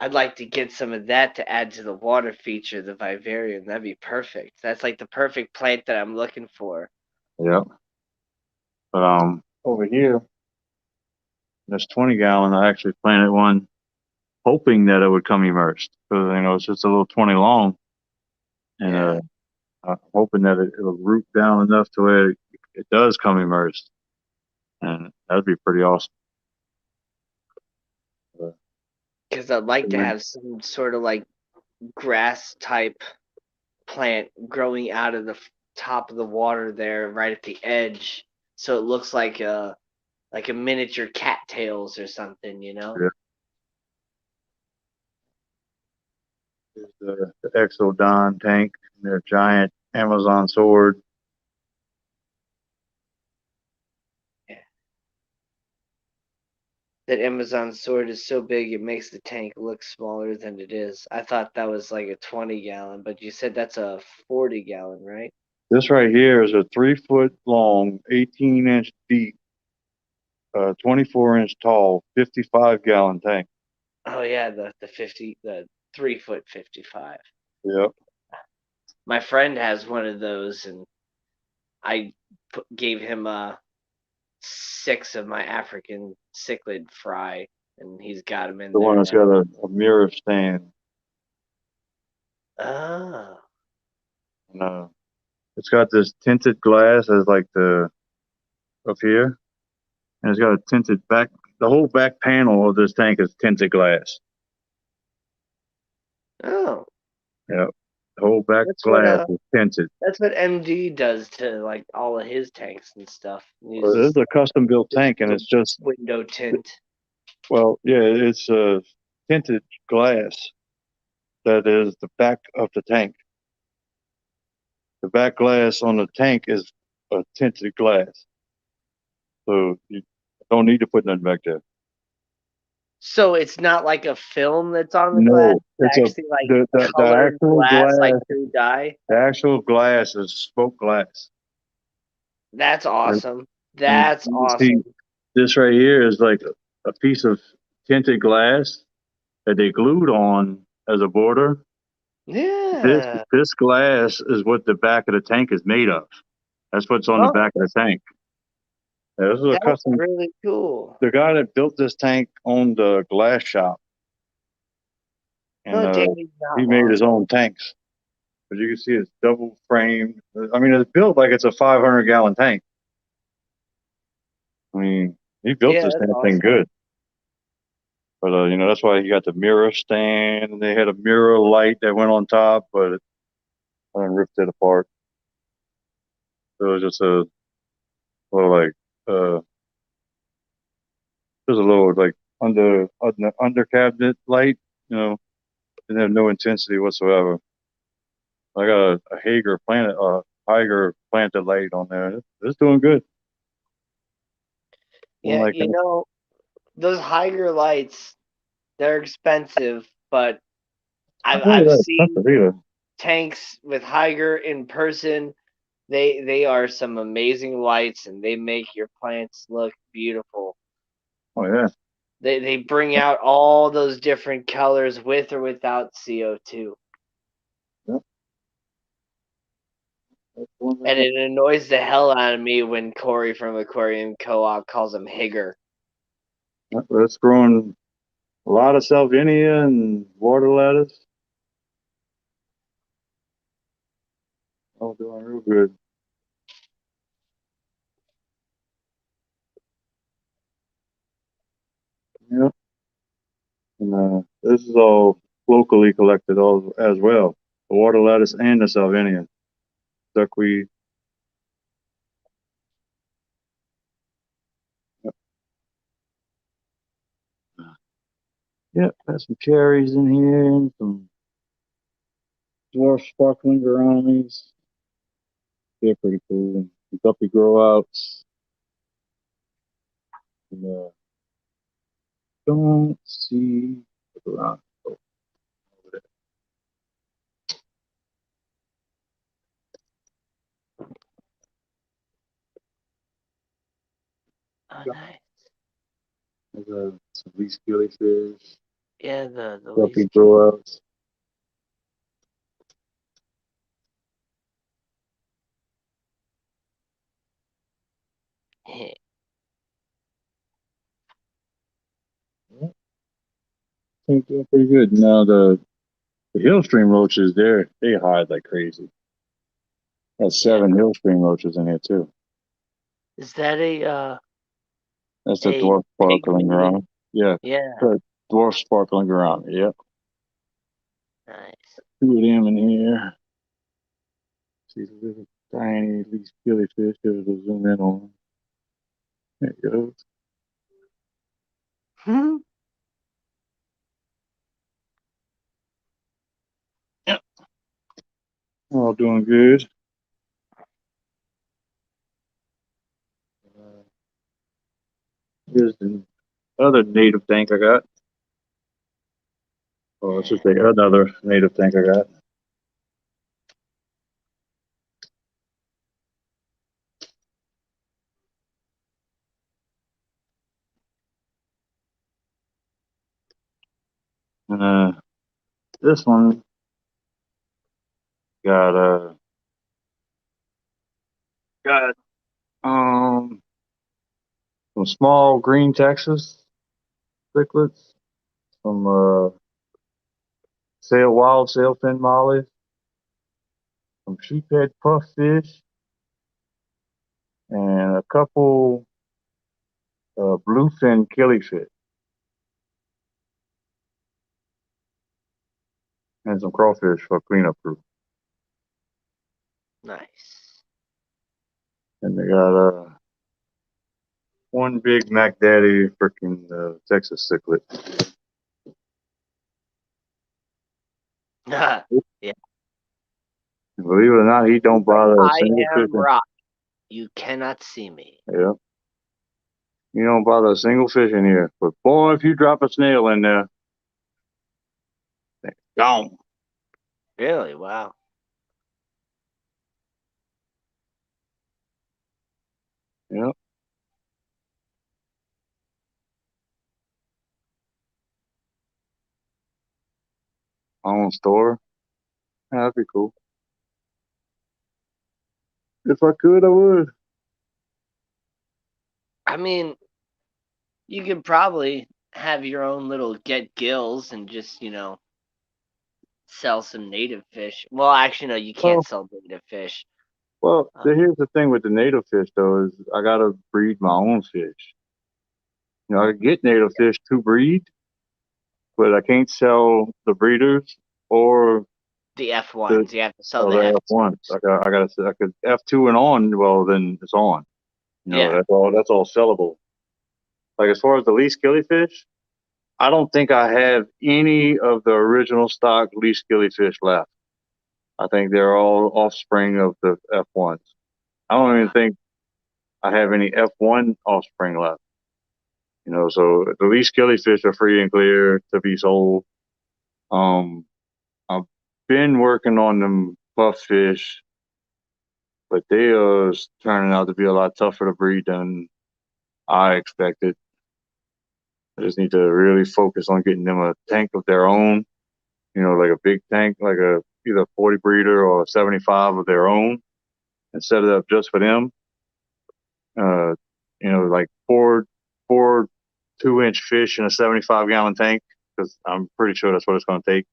I'd like to get some of that to add to the water feature, the vivarium. That'd be perfect. That's like the perfect plant that I'm looking for. Yeah. But over here, this 20-gallon, I actually planted one hoping that it would come immersed because it's just a little 20 long, and Yeah. I'm hoping that it'll root down enough to where it does come immersed, and that'd be pretty awesome. Uh, Because I'd like to have some sort of like grass type plant growing out of the top of the water there, right at the edge, so it looks like a miniature cattails or something, you know? yeah. There's the Exodon tank, their giant Amazon sword. Yeah. That Amazon sword is so big it makes the tank look smaller than it is. I thought that was like a 20-gallon, but you said that's a 40-gallon, right? This right here is a 3 foot long, 18-inch deep, 24-inch tall, 55-gallon tank. Oh yeah, the 3 foot 55. Yep. My friend has one of those, and I gave him 6 of my African cichlid fry, and he's got them in The one there that's now. got a mirror stand. Oh, And, it's got this tinted glass as like the up here, and it's got a tinted back. The whole back panel of this tank is tinted glass. oh, Yep. The whole back that's what glass is tinted. that's what MD does to like all of his tanks and stuff. He Well, this uses is a custom built this tank, and little it's just window tint. yeah, it's tinted glass that is the back of the tank. The back glass on the tank is a tinted glass, so you don't need to put nothing back there. So it's not like a film that's on the glass. No, It's it's a actually like the colored actual glass, like glass. through dye. The actual glass is spoke glass. That's And, awesome. and That's you see, awesome. this right here is like a piece of tinted glass that they glued on as a border. This Yeah. this glass is what the back of the tank is made of. That's what's on the Oh, back of the tank. Yeah, this is a that's custom. really cool. The guy that built this tank owned the glass shop, and Oh, Danny's not he made his lost. own tanks. but you can see it's double framed. I mean, it's built like it's a 500-gallon tank. I mean, he built Yeah, this that's damn thing awesome. good. But that's why he got the mirror stand, and they had a mirror light that went on top, but I ripped it apart. It was just a little like uh, just a little like under cabinet light. You know, didn't have no intensity whatsoever. I got a Hager planted light on there. It's doing good. Yeah, Like that. those Higer lights, they're expensive, but Not really I've that seen expensive either. tanks with Higer in person. They are some amazing lights, and they make your plants look beautiful. Oh yeah. They bring out all those different colors with or without CO2. Yep. That's one And thing. it annoys the hell out of me when Corey from Aquarium Co-op calls them Higger. That's growing a lot of salvinia and water lettuce. Oh, doing real good. Yep. And this is all locally collected all as well. The water lettuce and the salvinia, duckweed. Yep. Yep. Got some cherries in here and some dwarf sparkling gouramis. They're pretty cool. The guppy grow outs. And, don't see the gourami over there. Oh, nice. There's some least killifish, Yeah, the guppy least kid. grow outs. Yep. I think they're pretty good. Now the hill stream roaches, they hide like crazy. Got Yeah. 7 hill stream roaches in here too. Is that That's the a dwarf sparkling pygmy? gourami. Yeah, Yeah, the dwarf sparkling gourami. Yep, nice. 2 of them in here. See the little tiny least killifish. Here, we'll zoom in on them. There it goes. Yep, all doing good. Uh, Here's the other native tank I got. Oh, it's just another native tank I got. And this one got got some small green Texas cichlids, some wild sailfin mollies, some sheephead pufffish, and a couple bluefin killifish, and some crawfish for cleanup crew. Nice. And they got one big Mac Daddy freaking Texas cichlid. Yeah. Believe it or not, he don't bother a I single fish. am rock. You cannot see me. Yeah, he don't bother a single fish in here. But boy, if you drop a snail in there, gone. Really? Wow. Yeah, own store. Yeah, that'd be cool. If I could, I would. I mean, you could probably have your own little get gills and just, sell some native fish. Well, actually, no, you Well, can't sell native fish. Uh, here's the thing with the native fish though is I gotta breed my own fish. You know, I can get native fish to breed, but I can't sell the breeders or the F the ones, you have to sell or the the F F1s. twos. I could F2 and on. Well, then it's on. You know, Yeah, that's all sellable. Like as far as the least killifish, I don't think I have any of the original stock least killifish left. I think they're all offspring of the F1s. I don't even think I have any F1 offspring left. You know, so the least killifish are free and clear to be sold. Um, I've been working on them puff fish, but they are turning out to be a lot tougher to breed than I expected. I just need to really focus on getting them a tank of their own. You know, like a big tank, like a either 40 breeder or a 75 of their own, and set it up just for them. Uh, you know, like four 2-inch fish in a 75-gallon tank, because I'm pretty sure that's what it's going to take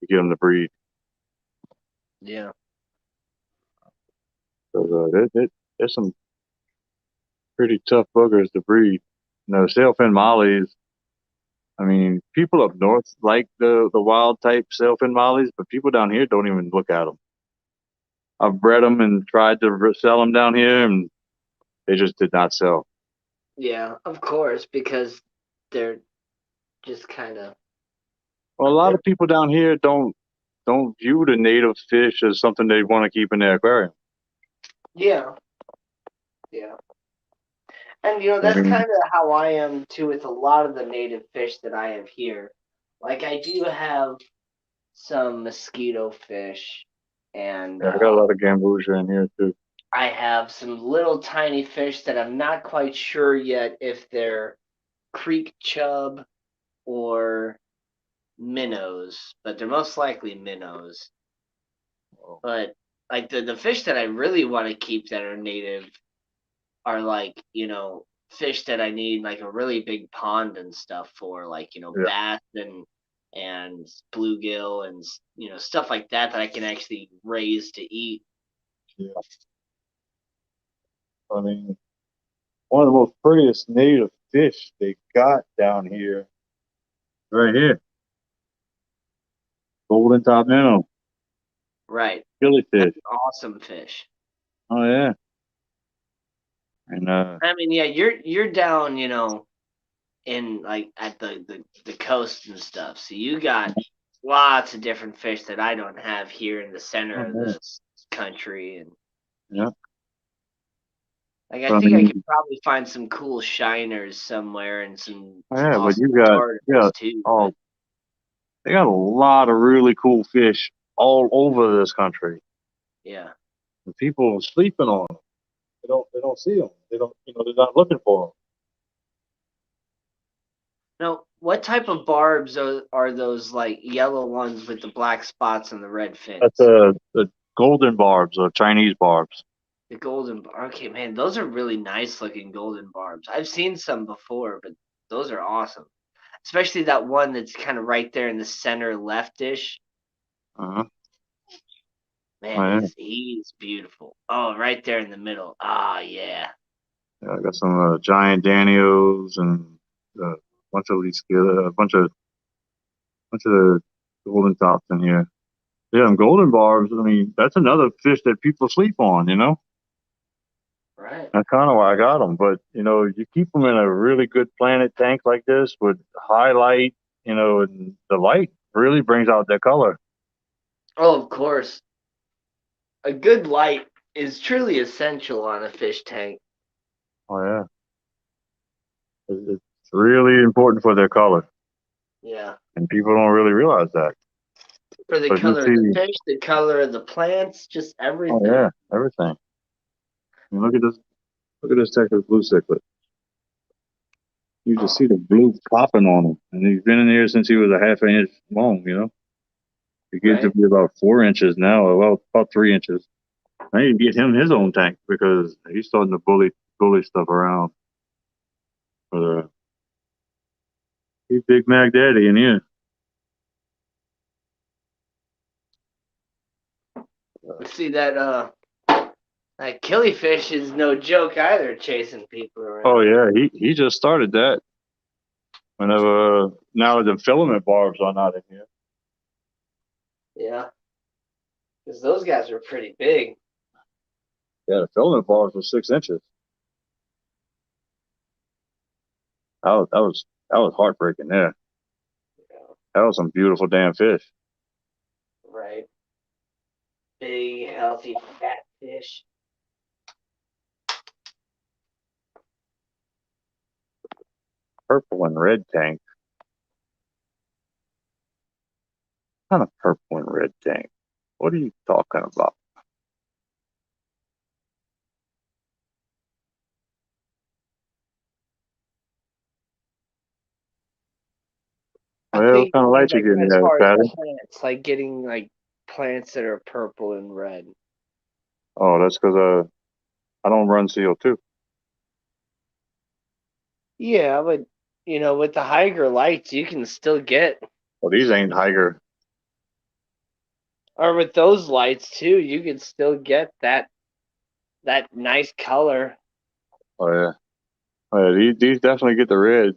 to get them to breed. yeah, So there's some pretty tough buggers to breed. You know, sailfin mollies. I mean, people up north like the wild type sailfin mollies, but people down here don't even look at them. I've bred them and tried to sell them down here, and they just did not sell. yeah, of course, because they're just kind of Well, a lot they're of people down here don't view the native fish as something they want to keep in their aquarium. yeah, yeah. And I that's mean, kind of how I am too with a lot of the native fish that I have here. Like I do have some mosquito fish, and yeah, I got a lot of gambusia in here too. I have some little tiny fish that I'm not quite sure yet if they're creek chub or minnows, but they're most likely minnows. But like the fish that I really want to keep that are native are like, fish that I need like a really big pond and stuff for, like, Yeah, bass and bluegill and stuff like that that I can actually raise to eat. yeah. I mean, one of the most prettiest native fish they got down here, right here, golden top minnow, Right. That's killifish. an awesome fish. Oh yeah, and I mean, yeah, you're down, in like at the coast and stuff. So you got lots of different fish that I don't have here in the center of oh, this country, and yeah. like I But I think I mean, could probably find some cool shiners somewhere and some yeah, but awesome you darters got too. oh, But they got a lot of really cool fish all over this country. yeah. And people are sleeping on them. They don't see them. They don't, you know, they're not looking for them. Now, what type of barbs are those, like yellow ones with the black spots and the red That's fins? the golden barbs or Chinese barbs. The okay, man, those are really nice looking golden barbs. I've seen some before, but those are awesome. Especially that one that's kind of right there in the center leftish. Uh-huh. Oh, Man, yeah. he's beautiful. Oh, right there in the middle. Ah, yeah. Yeah, I got some giant Danios and a bunch of these, bunch of the golden tops in here. Yeah, and golden barbs. I mean, that's another fish that people sleep on. You know, Right. that's kind of why I got them. But you know, you keep them in a really good planet tank like this with high light. You know, and the light really brings out their color. Oh, of course. A good light is truly essential on a fish tank. Oh yeah, it's really important for their color, Yeah. and people don't really realize that. For the But you color of the see, fish, the color of the plants, just oh everything. yeah, everything. I mean, look at this Texas blue cichlid. You just Oh, see the blue popping on him, and he's been in here since he was a half an inch long. You know, he gets to right. be about 4 inches now. Well, about 3 inches. I need to get him his own tank because he's starting to bully stuff around. But he's Big Mac Daddy in here. See that killifish is no joke either, chasing people around. Oh yeah, he just started that. Whenever now the filament barbs are not in here. Yeah. Because those guys are pretty big. Yeah, the filament barbs were 6 inches. That was heartbreaking. Yeah, Yeah. that was some beautiful damn fish. Right. Big, healthy, fat fish. Purple and red tank. What kind of purple and red tank? What are you talking about? I Well, what think kind of light you like getting as there, far as Patty? plants, like getting like plants that are purple and red. Oh, that's because I don't run CO2. Yeah, but with the higher lights, you can still get, Well, these ain't Higer. or with those lights too, you can still get that nice color. Oh yeah, oh, yeah. These definitely get the red.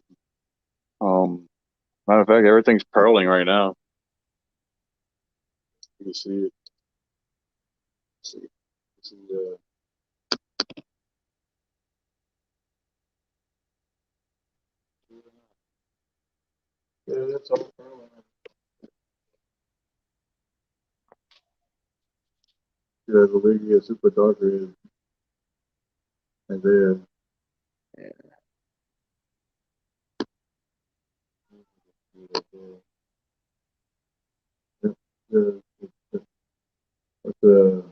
Matter of fact, everything's pearling right now. You can see it. See, see yeah, that's all pearling. Yeah, the league is super dark red, and then the the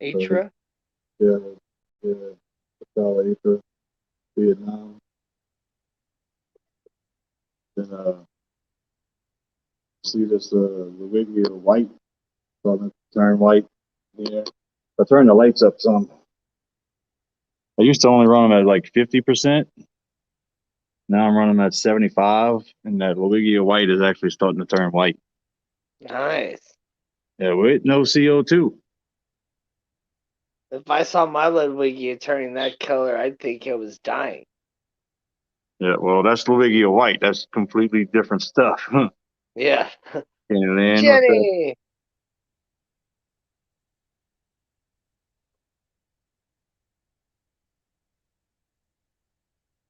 Atra? yeah yeah the Salada Vietnam. Then see this Luigia white, starting to turn white. Yeah, I turned the lights up some. I used to only run them at like 50%. Now I'm running them at 75, and that Luigia white is actually starting to turn white. Nice. Yeah, with no CO2. If I saw my Ludwigia turning that color, I'd think it was dying. Yeah, well, that's Luigia white. That's completely different stuff. Yeah. And then with the Jenny!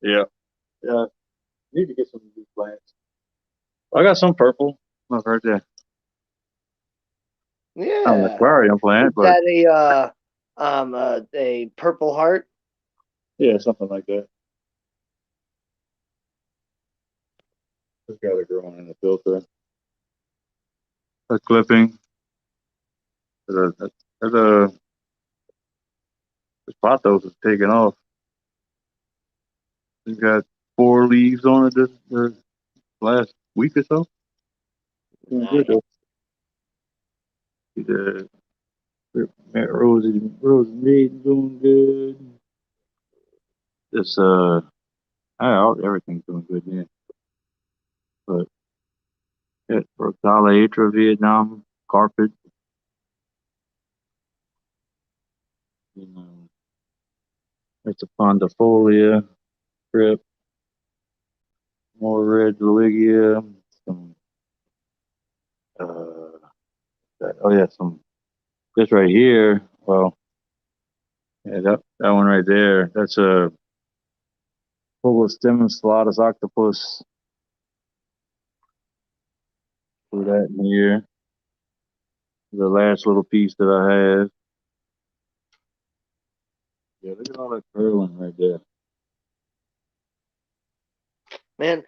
yeah, yeah, need to get some new plants. I got some purple. Look right there. Not an Yeah. aquarium Is plant, but that a purple heart? yeah, something like that. Just got it growing in the filter. A clipping. The pothos is taking off. It's got 4 leaves on it this last week or so. Doing good Nice. though. The Rosie Maiden doing good. This everything's doing good, yeah. But yeah, Rosala Atra Vietnam carpet. You know, it's a pondifolia strip, more red Luigia, some oh yeah, some this right here. Well, yeah, that one right there. That's a Pulostemon Stellatus octopus. Threw that in here. The last little piece that I have. Yeah, look at all that curling right there. Man,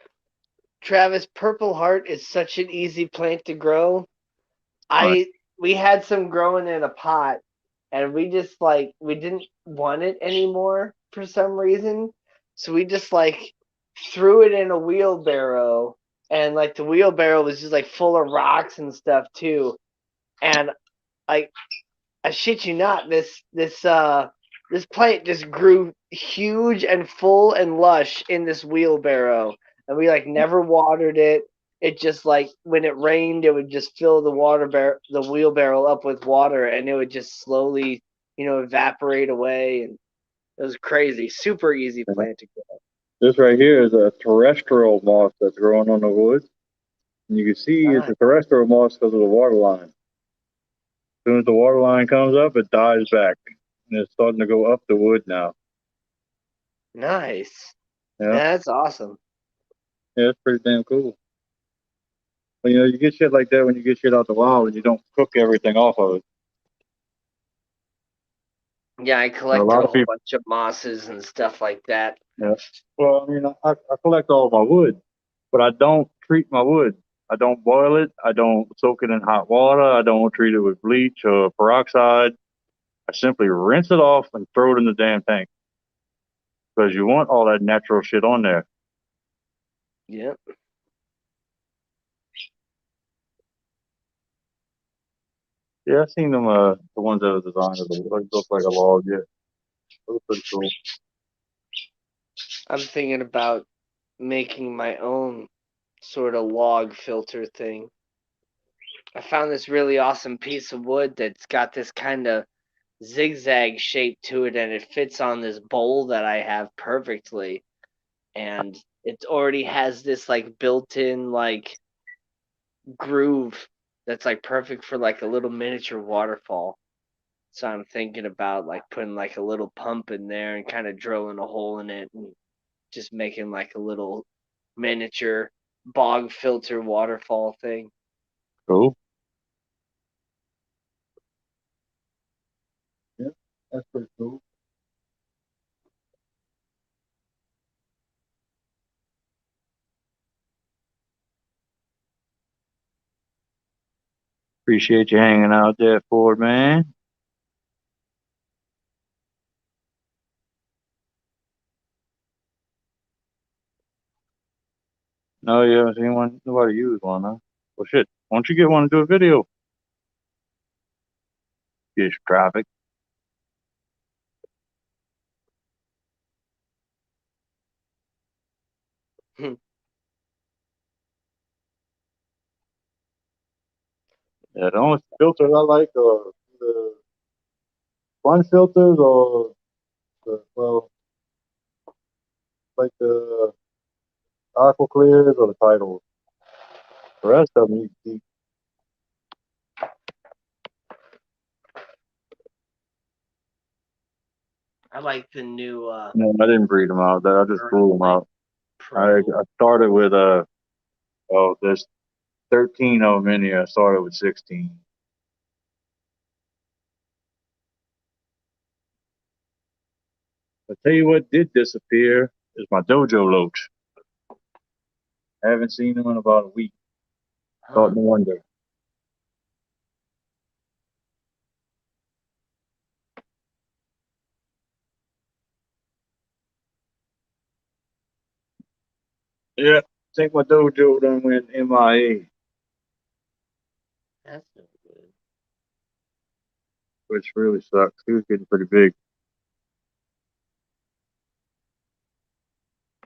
Travis, purple heart is such an easy plant to grow. All right. We had some growing in a pot, and we just like we didn't want it anymore for some reason, so we just like threw it in a wheelbarrow, and like the wheelbarrow was just like full of rocks and stuff too, and like I shit you not, this plant just grew huge and full and lush in this wheelbarrow, and we like never watered it. it just like when it rained, it would just fill the wheelbarrow up with water, and it would just slowly, evaporate away, and it was crazy. Super easy plant to grow. This right here is a terrestrial moss that's growing on the wood. And you can see it's Nice. a terrestrial moss because of the water line. As soon as the water line comes up, it dies back. And it's starting to go up the wood now. Nice. Yeah, That's awesome. yeah, it's pretty damn cool. But you get shit like that when you get shit out the wild and you don't cook everything off of it. Yeah, I A collected lot a of whole people, bunch of mosses and stuff like that. yeah. Well, I mean, I collect all my wood, but I don't treat my wood. I don't boil it. I don't soak it in hot water. I don't treat it with bleach or peroxide. I simply rinse it off and throw it in the damn tank because you want all that natural shit on there. Yep. Yeah, I've seen them, the ones that are designed as look like a log. Yeah, those are pretty cool. I'm thinking about making my own sort of log filter thing. I found this really awesome piece of wood that's got this kind of zigzag shape to it, and it fits on this bowl that I have perfectly. And it already has this like built-in like groove that's like perfect for like a little miniature waterfall. So I'm thinking about like putting like a little pump in there and kind of drilling a hole in it and just making like a little miniature bog filter waterfall thing. Cool. Yeah, that's pretty cool. Appreciate you hanging out there, Ford man. No, you haven't seen one. Nobody used one, huh? Well, shit. Why don't you get one and do a video? Get traffic. Yeah, the only filters I like are the fun filters or well, like the aqua clears or the titles. The rest of them you can keep. I like the new No, I didn't breed them out. I just grew them Light out. Pro. I started with there's 13 of them in here. I started with 16. I tell you what did disappear is my dojo loach. I haven't seen them in about a week. Huh. Starting to wonder. Yeah, I think my dojo done went MIA, That's no good. which really sucks. He was getting pretty big.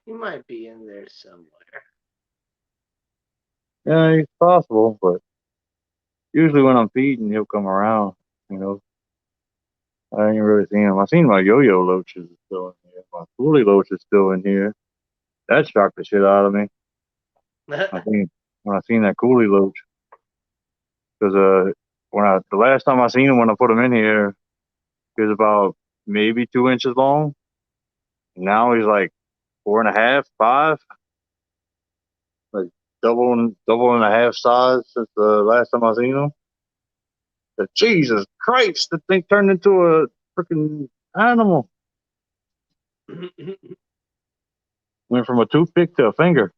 He might be in there somewhere. Yeah, it's possible, but usually when I'm feeding, he'll come around. You know, I ain't really seen him. I seen my yo-yo loaches still in here. My coolie loach is still in here. That shocked the shit out of me. I think when I seen that coolie loach, because the last time I seen him when I put him in here, he was about maybe 2 inches long. Now he's like 4.5, 5, like double and a half size since the last time I seen him. But Jesus Christ, the thing turned into a freaking animal. Went from a toothpick to a finger.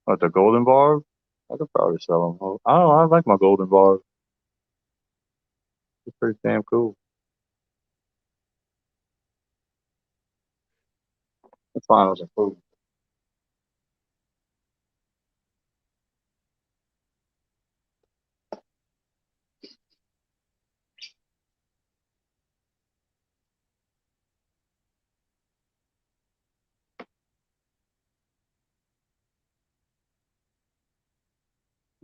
What, the golden barb? I could probably sell them. I don't know. I like my golden barb. It's pretty damn cool. Let's find some food.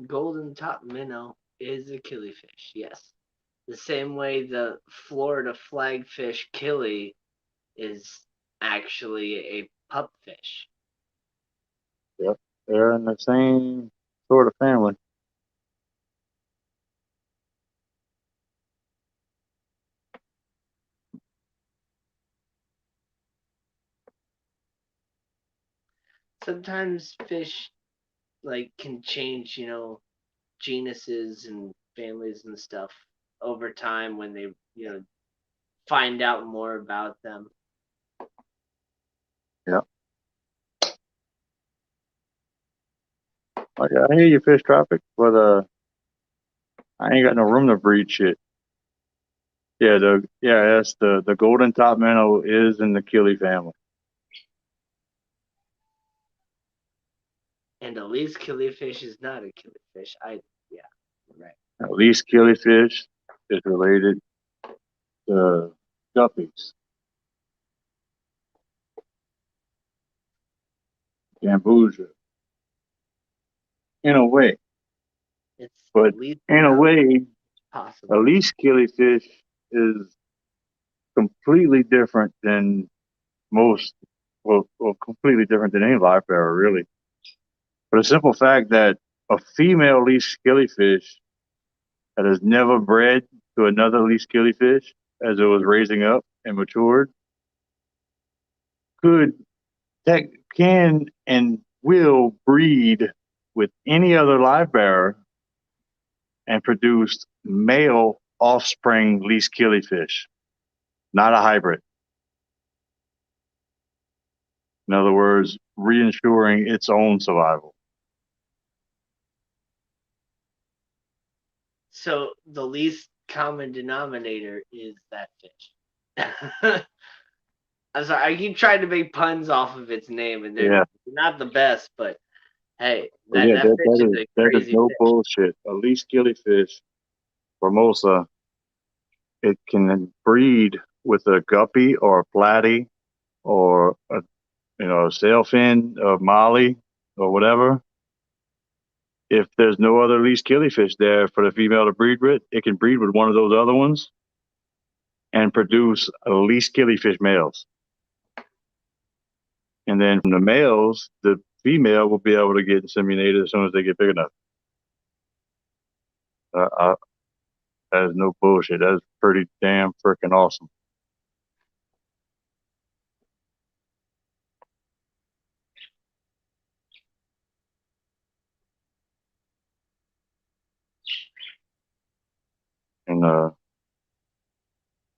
Golden top minnow is a killifish, yes. The same way the Florida flagfish killie is actually a pupfish. Yep, they're in the same sort of family. Sometimes fish like can change, genuses and families and stuff over time when they, find out more about them. Yep. Like I hear you, fish tropic, but I ain't got no room to breed shit. That's the golden top minnow is in the killie family. And at least killifish is not a killifish. Yeah, right. At least killifish is related to guppies, gambusia, in a way. It's But at least in a way, at possible. least killifish is completely different than most, well, completely different than any live bearer, really. For the simple fact that a female least killifish that has never bred to another least killifish as it was raising up and matured could, can, and will breed with any other live bearer and produce male offspring least killifish, not a hybrid. In other words, reinsuring its own survival. So the least common denominator is that fish. I'm sorry, I keep trying to make puns off of its name, and they're Yeah, not the best. But hey, but that yeah, that fish is a that is crazy no fish. bullshit. A least killifish, Formosa, it can breed with a guppy or a platy or a sailfin or molly or whatever. If there's no other least killifish there for the female to breed with, it can breed with one of those other ones and produce least killifish males. And then from the males, the female will be able to get inseminated as soon as they get big enough. Uh, that is no bullshit. That is pretty damn freaking awesome. And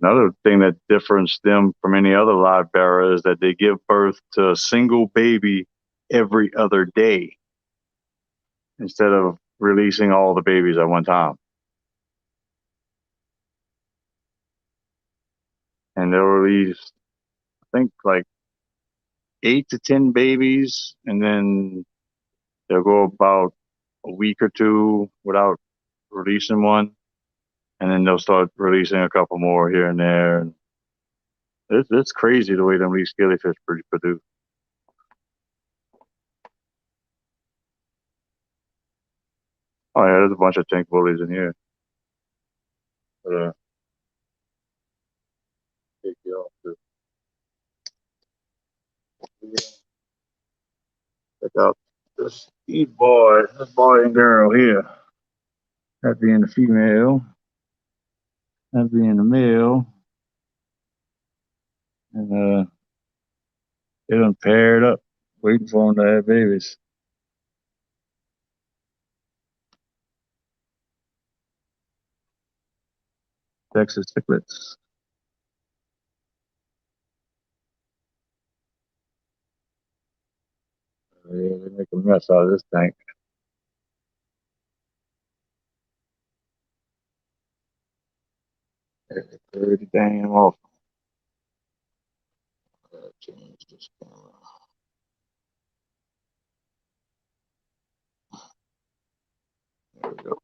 another thing that differentiates them from any other live bearer is that they give birth to a single baby every other day instead of releasing all the babies at one time. And they'll release, I think, like 8 to 10 babies, and then they'll go about a week or two without releasing one, and then they'll start releasing a couple more here and there. And it's crazy the way them least jellyfish produce. Oh yeah, there's a bunch of tank bullies in here. But, take you off too. Check out these boys, this boy and girl here. That being the female, that being the male, and they done paired up, waiting for them to have babies. Texas cichlids. Yeah, they make a mess out of this tank. Pretty damn awful. Change this camera. There we go.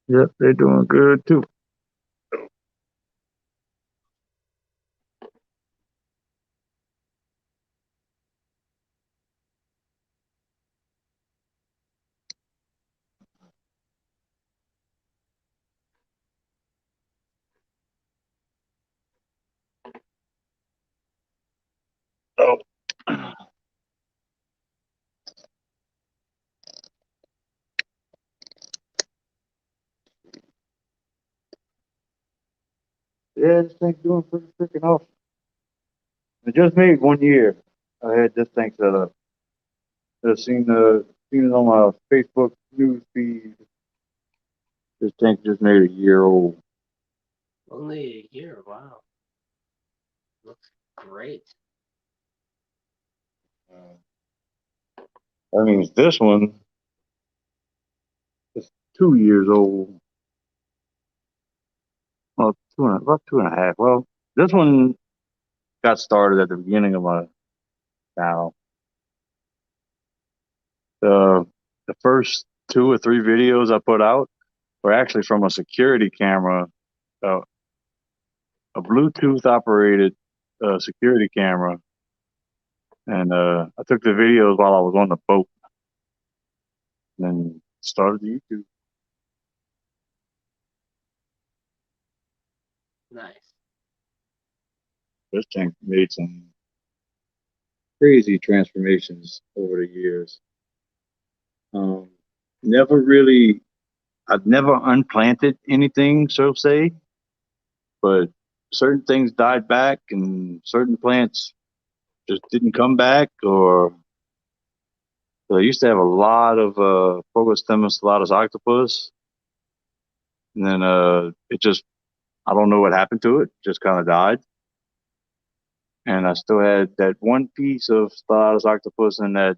Yep, they're doing good too. Yeah, this thing's doing pretty freaking awesome. It just made 1 year. I had this thing set up. I've seen it on my Facebook news feed. This tank just made a year old. Only a year. Wow. Looks great. That means this one is 2 years old. Well, about 2.5. Well, this one got started at the beginning of my channel. The first 2 or 3 videos I put out were actually from a security camera, uh, a Bluetooth operated security camera, and I took the videos while I was on the boat, and then started the YouTube. Nice. This tank made some crazy transformations over the years. Um, never really, I've never unplanted anything, so say, but certain things died back and certain plants just didn't come back. Or so I used to have a lot of Phogostemmus pilatus octopus, and then it just, I don't know what happened to it, just kind of died. And I still had that one piece of pilatus octopus in that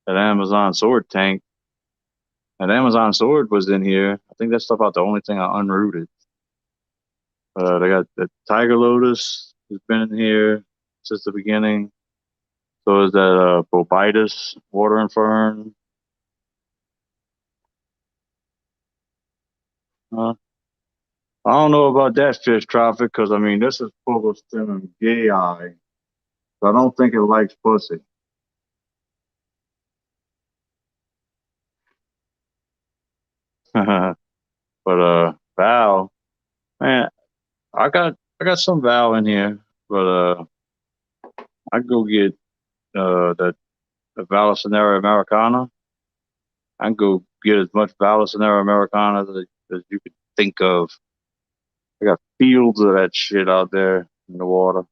Amazon sword tank. That Amazon sword was in here. I think that's about the only thing I unrooted. They got the tiger lotus has been in here since the beginning. So is that Bobitus water and fern. Uh, I don't know about that fish traffic because I mean this is Phogostemum gay eye. So I don't think it likes pussy. But Val, man, I got some Val in here, but I go get the Vallisneria americana. I can go get as much Vallisneria americana as you could think of. I got fields of that shit out there in the water.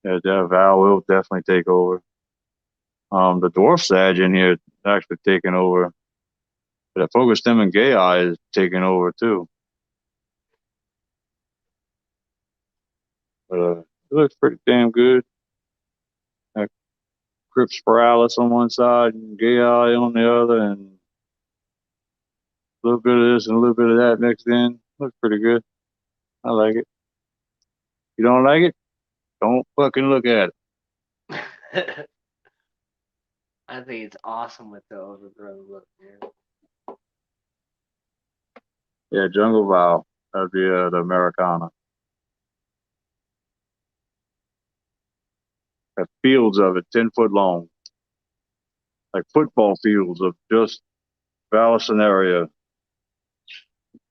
Yeah, that Val will definitely take over. The dwarf sage in here is actually taking over. But that focus stem and gay eye is taking over too. But it looks pretty damn good. Got Crypspiralis on one side and gay eye on the other, and a little bit of this and a little bit of that mixed in. Looks pretty good. I like it. You don't like it? Don't fucking look at it. I think it's awesome with the overgrown look, man. Yeah, Jungle Val. That'd be the Americana. Got fields of it, 10 foot long, like football fields of just Vallisneria.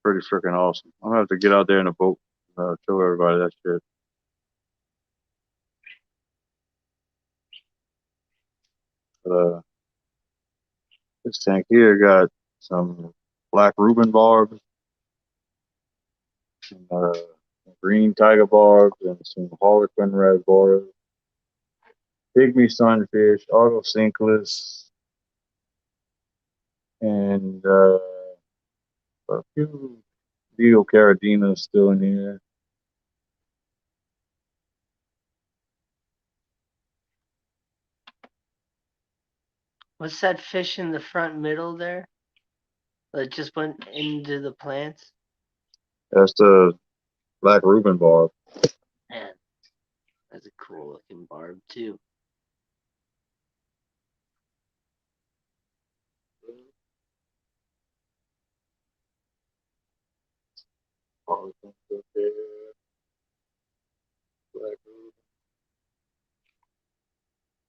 Pretty freaking awesome. I'm gonna have to get out there in a boat, show everybody that shit. But, this tank here got some black Reuben barbs, some green tiger barbs, and some harlequin red barbs. Pygmy sunfish, autocinculus, and a few beetle caradinas still in here. What's that fish in the front middle there? That just went into the plants? That's the black Reuben barb. Man, that's a cool looking barb too. Harlequin still there. Black Reuben,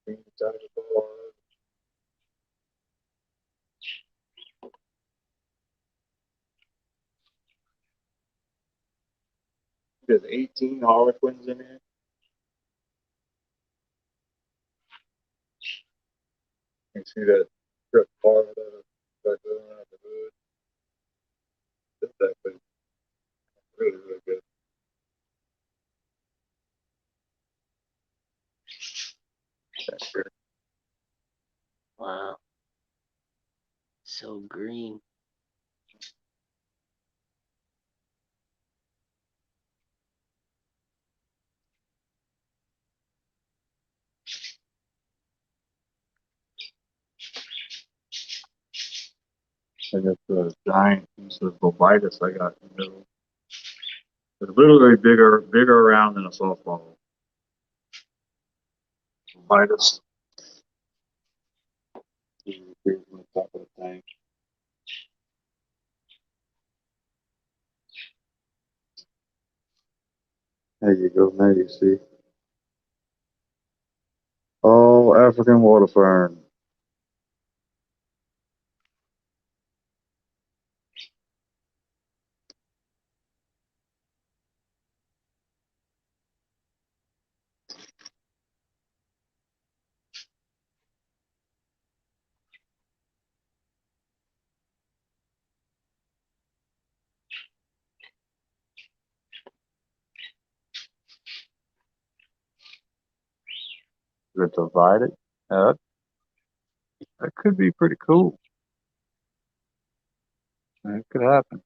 green tiger barb. There's 18 harlequins in here. You can see that strip bar that going out the hood. Definitely really, really good. That's good. Wow. So green. I got the giant piece of Bovitis I got in the middle. It's literally bigger around than a softball. Bovitis. Here's on the top of the tank. There you go. Now you see. Oh, African water fern. They're divided. Uh, that could be pretty cool. It could happen.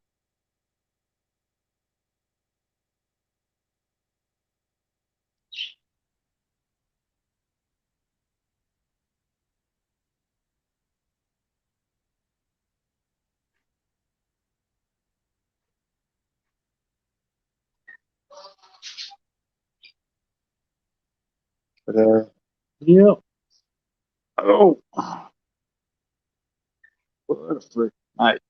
But yeah. Oh, what a freak night.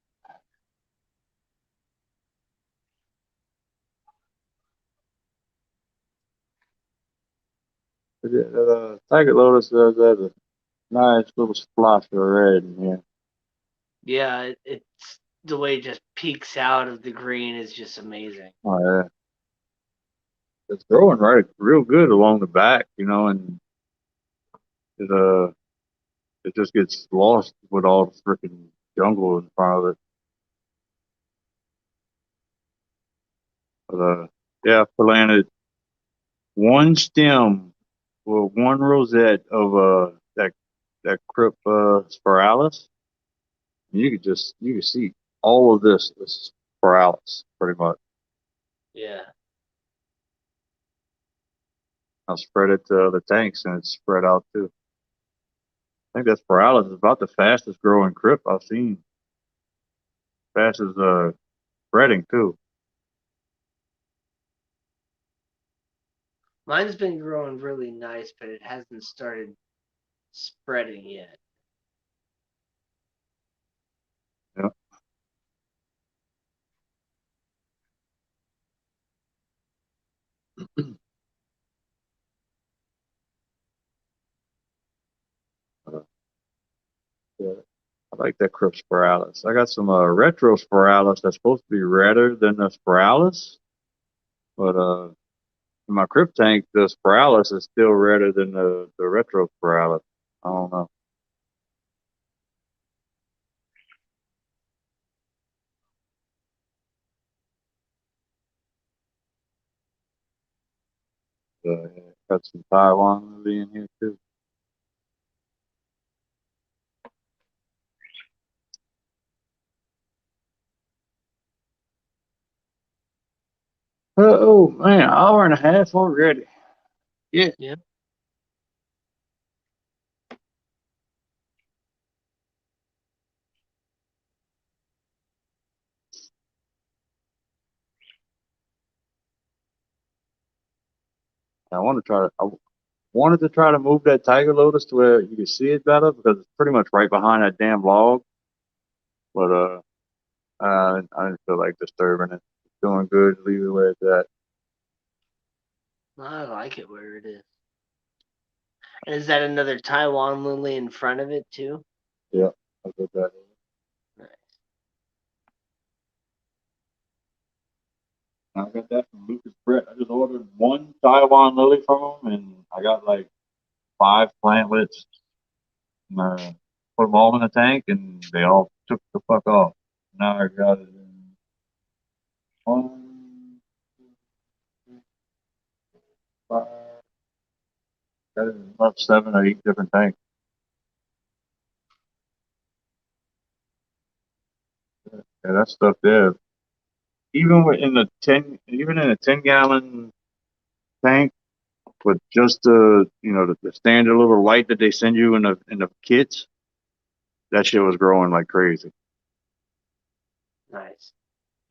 Tiger Lotus does have a nice little splotch of red in here. Yeah, it's the way it just peeks out of the green is just amazing. Oh yeah, it's growing right, real good along the back, and it it just gets lost with all the freaking jungle in front of it. But yeah, I planted one stem with one rosette of that crypt spiralis. You could see all of this is spiralis pretty much. Yeah. I'll spread it to the tanks and it's spread out too. I think that spiralis is about the fastest growing crypt I've seen. Fastest spreading too. Mine's been growing really nice, but it hasn't started spreading yet. Yeah. Uh, yeah. I like that crypt spiralis. I got some retro spiralis that's supposed to be redder than the spiralis, but in my crypt tank, the spiralis is still redder than the retro spiralis. I don't know. Yeah, got some Taiwan lily in here too. Oh man, hour and a half already. Yeah. Yeah. I want to try to. I wanted to try to move that tiger lotus to where you can see it better because it's pretty much right behind that damn log. But I didn't feel like disturbing it. It's doing good. Leave it where it's at. I like it where it is. And is that another Taiwan lily in front of it too? Yeah, I put that in. Nice. I got that from Lucas Brett. I just ordered one Taiwan lily from him, and I got like 5 plantlets. And, put them all in the tank, and they all took the fuck off. Now I got it in 1, 5, that is about 7 or 8 different tanks. Yeah, that stuff there. Even in a 10-gallon tank with just the standard little light that they send you in the kits, that shit was growing like crazy. Nice.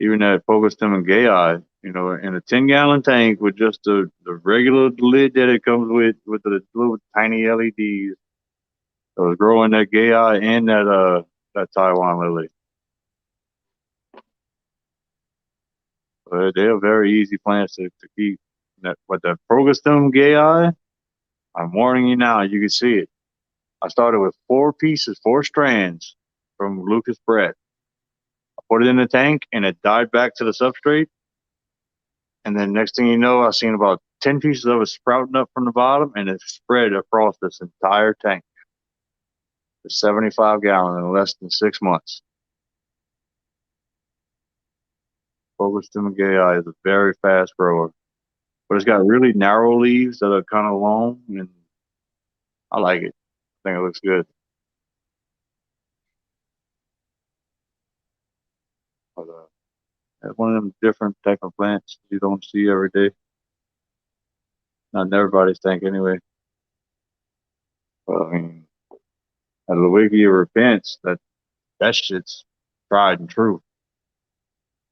Even that focused them in gay eye, in a 10-gallon tank with just the regular lid that it comes with the little tiny LEDs. It was growing that gay eye and that Taiwan lily. They're very easy plants to keep. But the Progostum gay eye, I'm warning you now, you can see it. I started with 4 pieces, 4 strands from Lucas Brett. I put it in the tank and it died back to the substrate. And then next thing you know, I seen about 10 pieces of it sprouting up from the bottom and it spread across this entire tank. The 75-gallon in less than 6 months. Progostum gay eye is a very fast grower. But it's got really narrow leaves that are kind of long, and I like it. I think it looks good. But it's one of them different type of plants you don't see every day. Not in everybody's tank anyway. But I mean, at Luigia Repents, that shit's tried and true.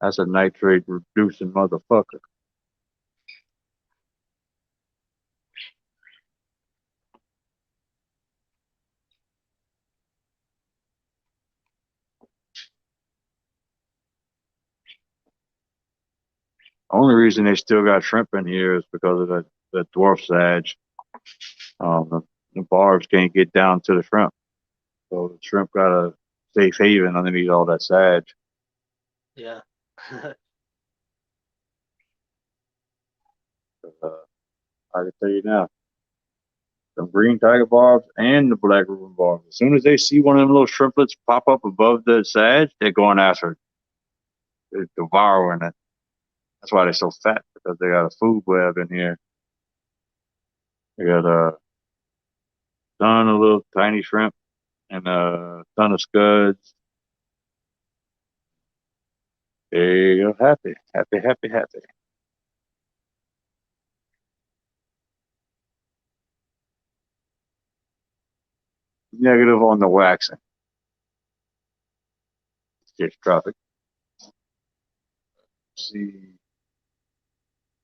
That's a nitrate reducing motherfucker. Only reason they still got shrimp in here is because of the dwarf sage. The barbs can't get down to the shrimp. So the shrimp got a safe haven underneath all that sage. Yeah. I can tell you now, the green tiger barbs and the black ribbon barbs. As soon as they see one of them little shrimplets pop up above the sage, they're going after it. They're devouring it. That's why they're so fat, because they got a food web in here. They got a ton of little tiny shrimp and a ton of scuds. There you go. Happy, happy, happy, happy. Negative on the waxing. It's traffic. See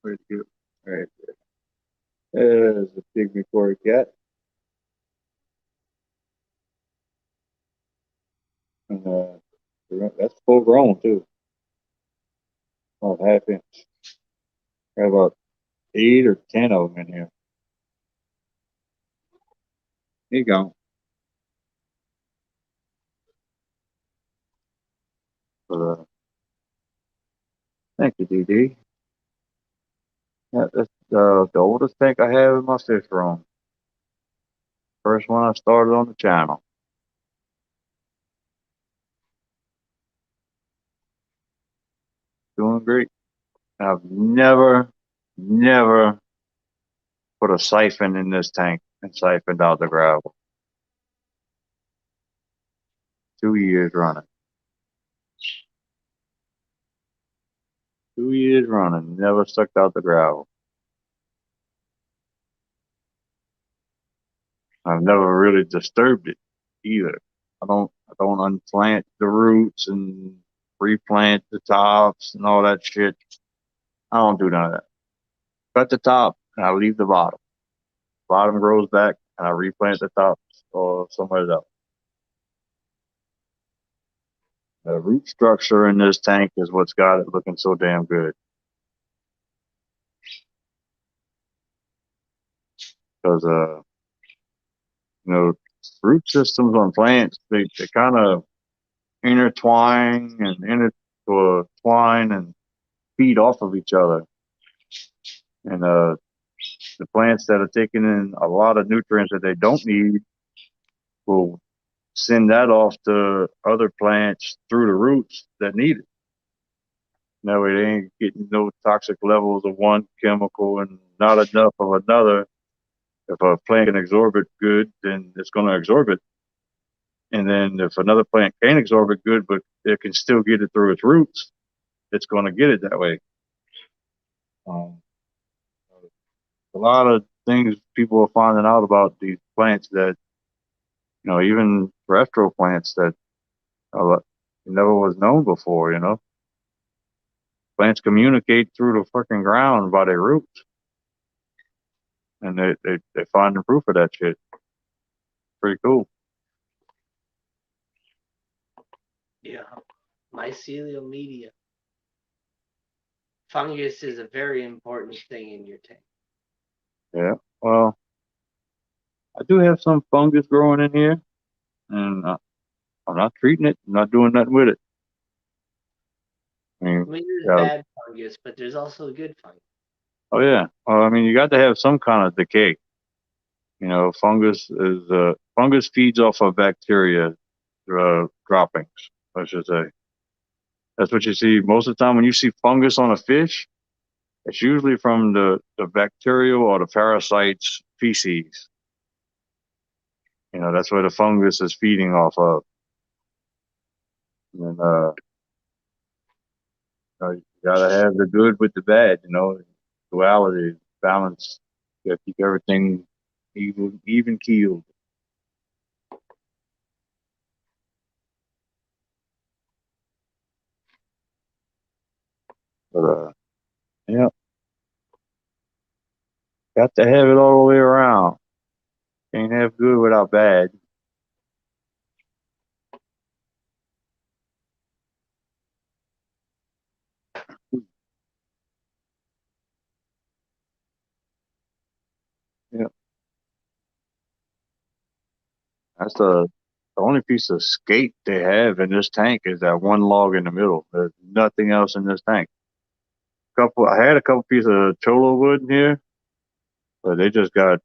where'd it go? Right there. There's a pygmy quarry cat. And that's full grown too. About half inch. Got about 8 or 10 of them in here. Here you go. But, thank you, DD. Yeah, that's the oldest tank I have in my fish room. First one I started on the channel. Doing great. I've never put a siphon in this tank and siphoned out the gravel. 2 years running. 2 years running. Never sucked out the gravel. I've never really disturbed it either. I don't unplant the roots and replant the tops and all that shit. I don't do none of that. Cut the top and I leave the bottom. Bottom grows back and I replant the tops or somewhere else. The root structure in this tank is what's got it looking so damn good. Because root systems on plants, they kind of intertwine and intertwine and feed off of each other. And the plants that are taking in a lot of nutrients that they don't need will send that off to other plants through the roots that need it. That way they ain't getting no toxic levels of one chemical and not enough of another. If a plant can absorb it good, then it's going to absorb it. And then if another plant can't absorb it good, but it can still get it through its roots, it's going to get it that way. Um, a lot of things people are finding out about these plants that, even terrestrial plants that never was known before, Plants communicate through the fucking ground by their roots. And they find the proof of that shit. Pretty cool. Yeah. Mycelial media. Fungus is a very important thing in your tank. Yeah. Well, I do have some fungus growing in here, and I'm not treating it. I'm not doing nothing with it. I I mean, mean, there's yeah. bad fungus, but there's also good fungus. Oh yeah. Well, I mean, you got to have some kind of decay. Fungus feeds off of bacteria droppings. I should say. That's what you see most of the time when you see fungus on a fish. It's usually from the bacterial or the parasite's feces. That's where the fungus is feeding off of. And you gotta have the good with the bad. Duality, balance. You gotta keep everything even keeled. But yeah, got to have it all the way around. Can't have good without bad. Yeah, that's the only piece of skate they have in this tank is that one log in the middle. There's nothing else in this tank. I had a couple pieces of cholo wood in here, but they just got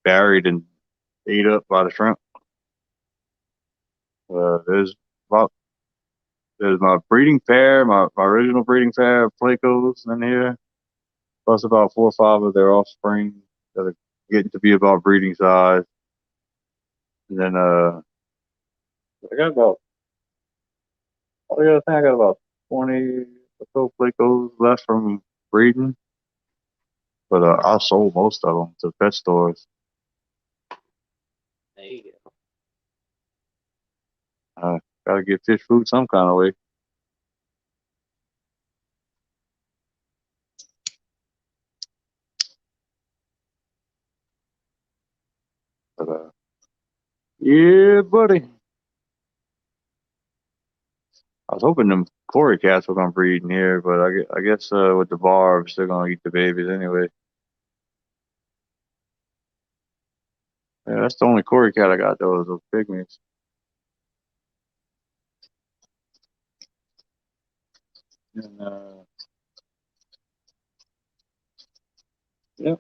buried and ate up by the shrimp. Uh, there's about there's my breeding pair, my original breeding pair of Plecos in here, plus about 4 or 5 of their offspring that are getting to be about breeding size. And then I got about oh yeah, I think I got about 20 or so Plecos left from breeding, but I sold most of them to pet stores. There you go. Gotta get fish food some kind of way. But yeah, buddy. I was hoping them Cory cats were gonna breed in here, but I guess with the barbs, they're gonna eat the babies anyway. Yeah, that's the only Cory cat I got though, is those pygmies. And yeah,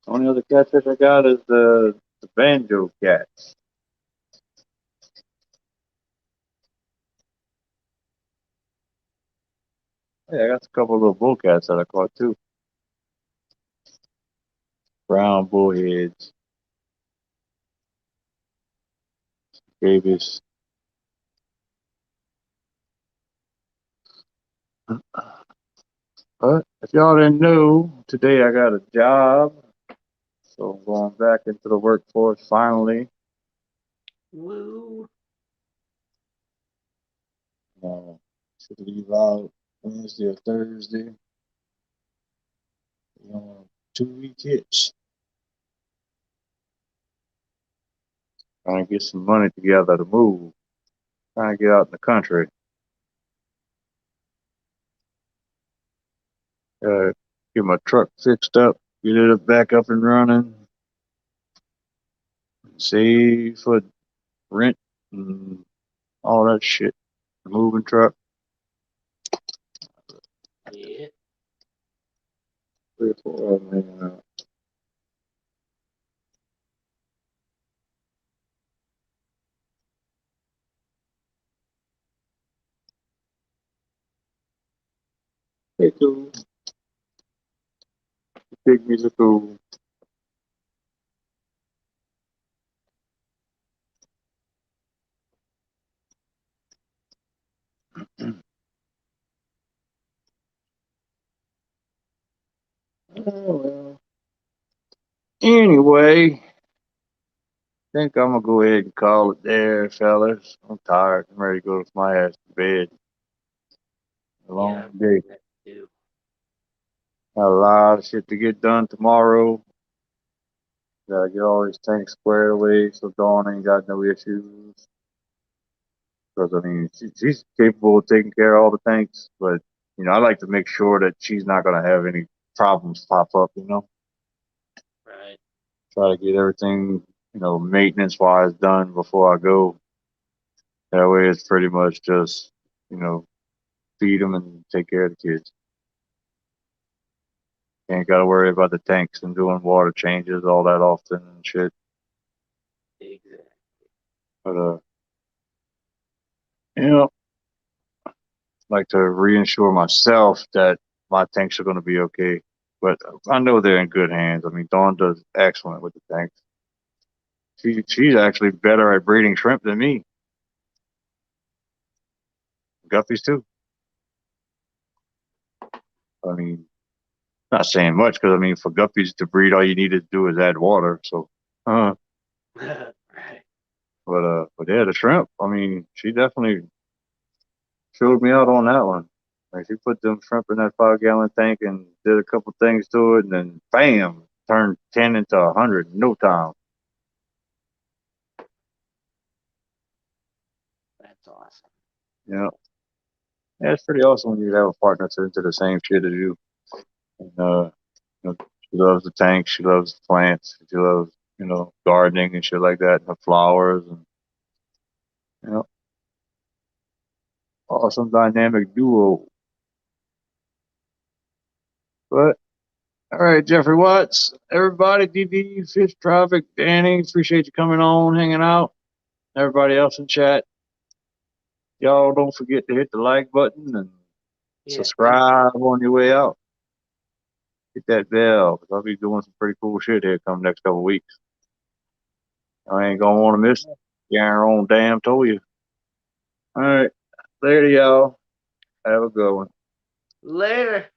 only other catfish I got is the banjo cat. Yeah, I got a couple of little bull cats that I caught too. Brown bullheads, babies. But if y'all didn't know, today I got a job, so I'm going back into the workforce finally. Woo. Should leave out Wednesday or Thursday. You know, 2 week hitch. Trying to get some money together to move. Trying to get out in the country. Get my truck fixed up, get it back up and running, save for rent and all that shit. The moving truck. Yeah. 3 or 4 of them hanging out. Hey, cool. Pygmies are cool. Oh, well. Anyway, think I'm gonna go ahead and call it there, fellas. I'm tired. I'm ready to go to my ass to bed. A Yeah, long day. that too. Got a lot of shit to get done tomorrow. Gotta get all these things squared away so Dawn ain't got no issues. Because I mean, she's capable of taking care of all the tanks, but I like to make sure that she's not gonna have any problems pop up. Right. Try to get everything maintenance wise done before I go. That way, it's pretty much just you know feed them and take care of the kids. Ain't got to worry about the tanks and doing water changes all that often and shit. Exactly. But you know, like to reinsure myself that my tanks are going to be okay. But I know they're in good hands. I mean, Dawn does excellent with the tanks. She's actually better at breeding shrimp than me. Guppies too. I mean, not saying much because I mean, for guppies to breed, all you need to do is add water. So, uh, Right. but yeah, the shrimp. I mean, she definitely showed me out on that one. Like she put them shrimp in that 5 gallon tank and did a couple things to it, and then bam, turned 10 into 100 in no time. That's awesome. Yeah, yeah, it's pretty awesome when you have a partner that's into the same shit as you. And she loves the tank, she loves the plants, she loves gardening and shit like that, and the flowers, and you know, awesome dynamic duo. But all right, Jeffrey Watts, everybody, DD, Fish Traffic, Danny, appreciate you coming on, hanging out. Everybody else in chat, y'all don't forget to hit the like button and Yeah. subscribe on your way out. Hit that bell because I'll be doing some pretty cool shit here come next couple weeks. I ain't gonna want to miss it. Your own damn told you. All right, later, y'all. Have a good one. Later.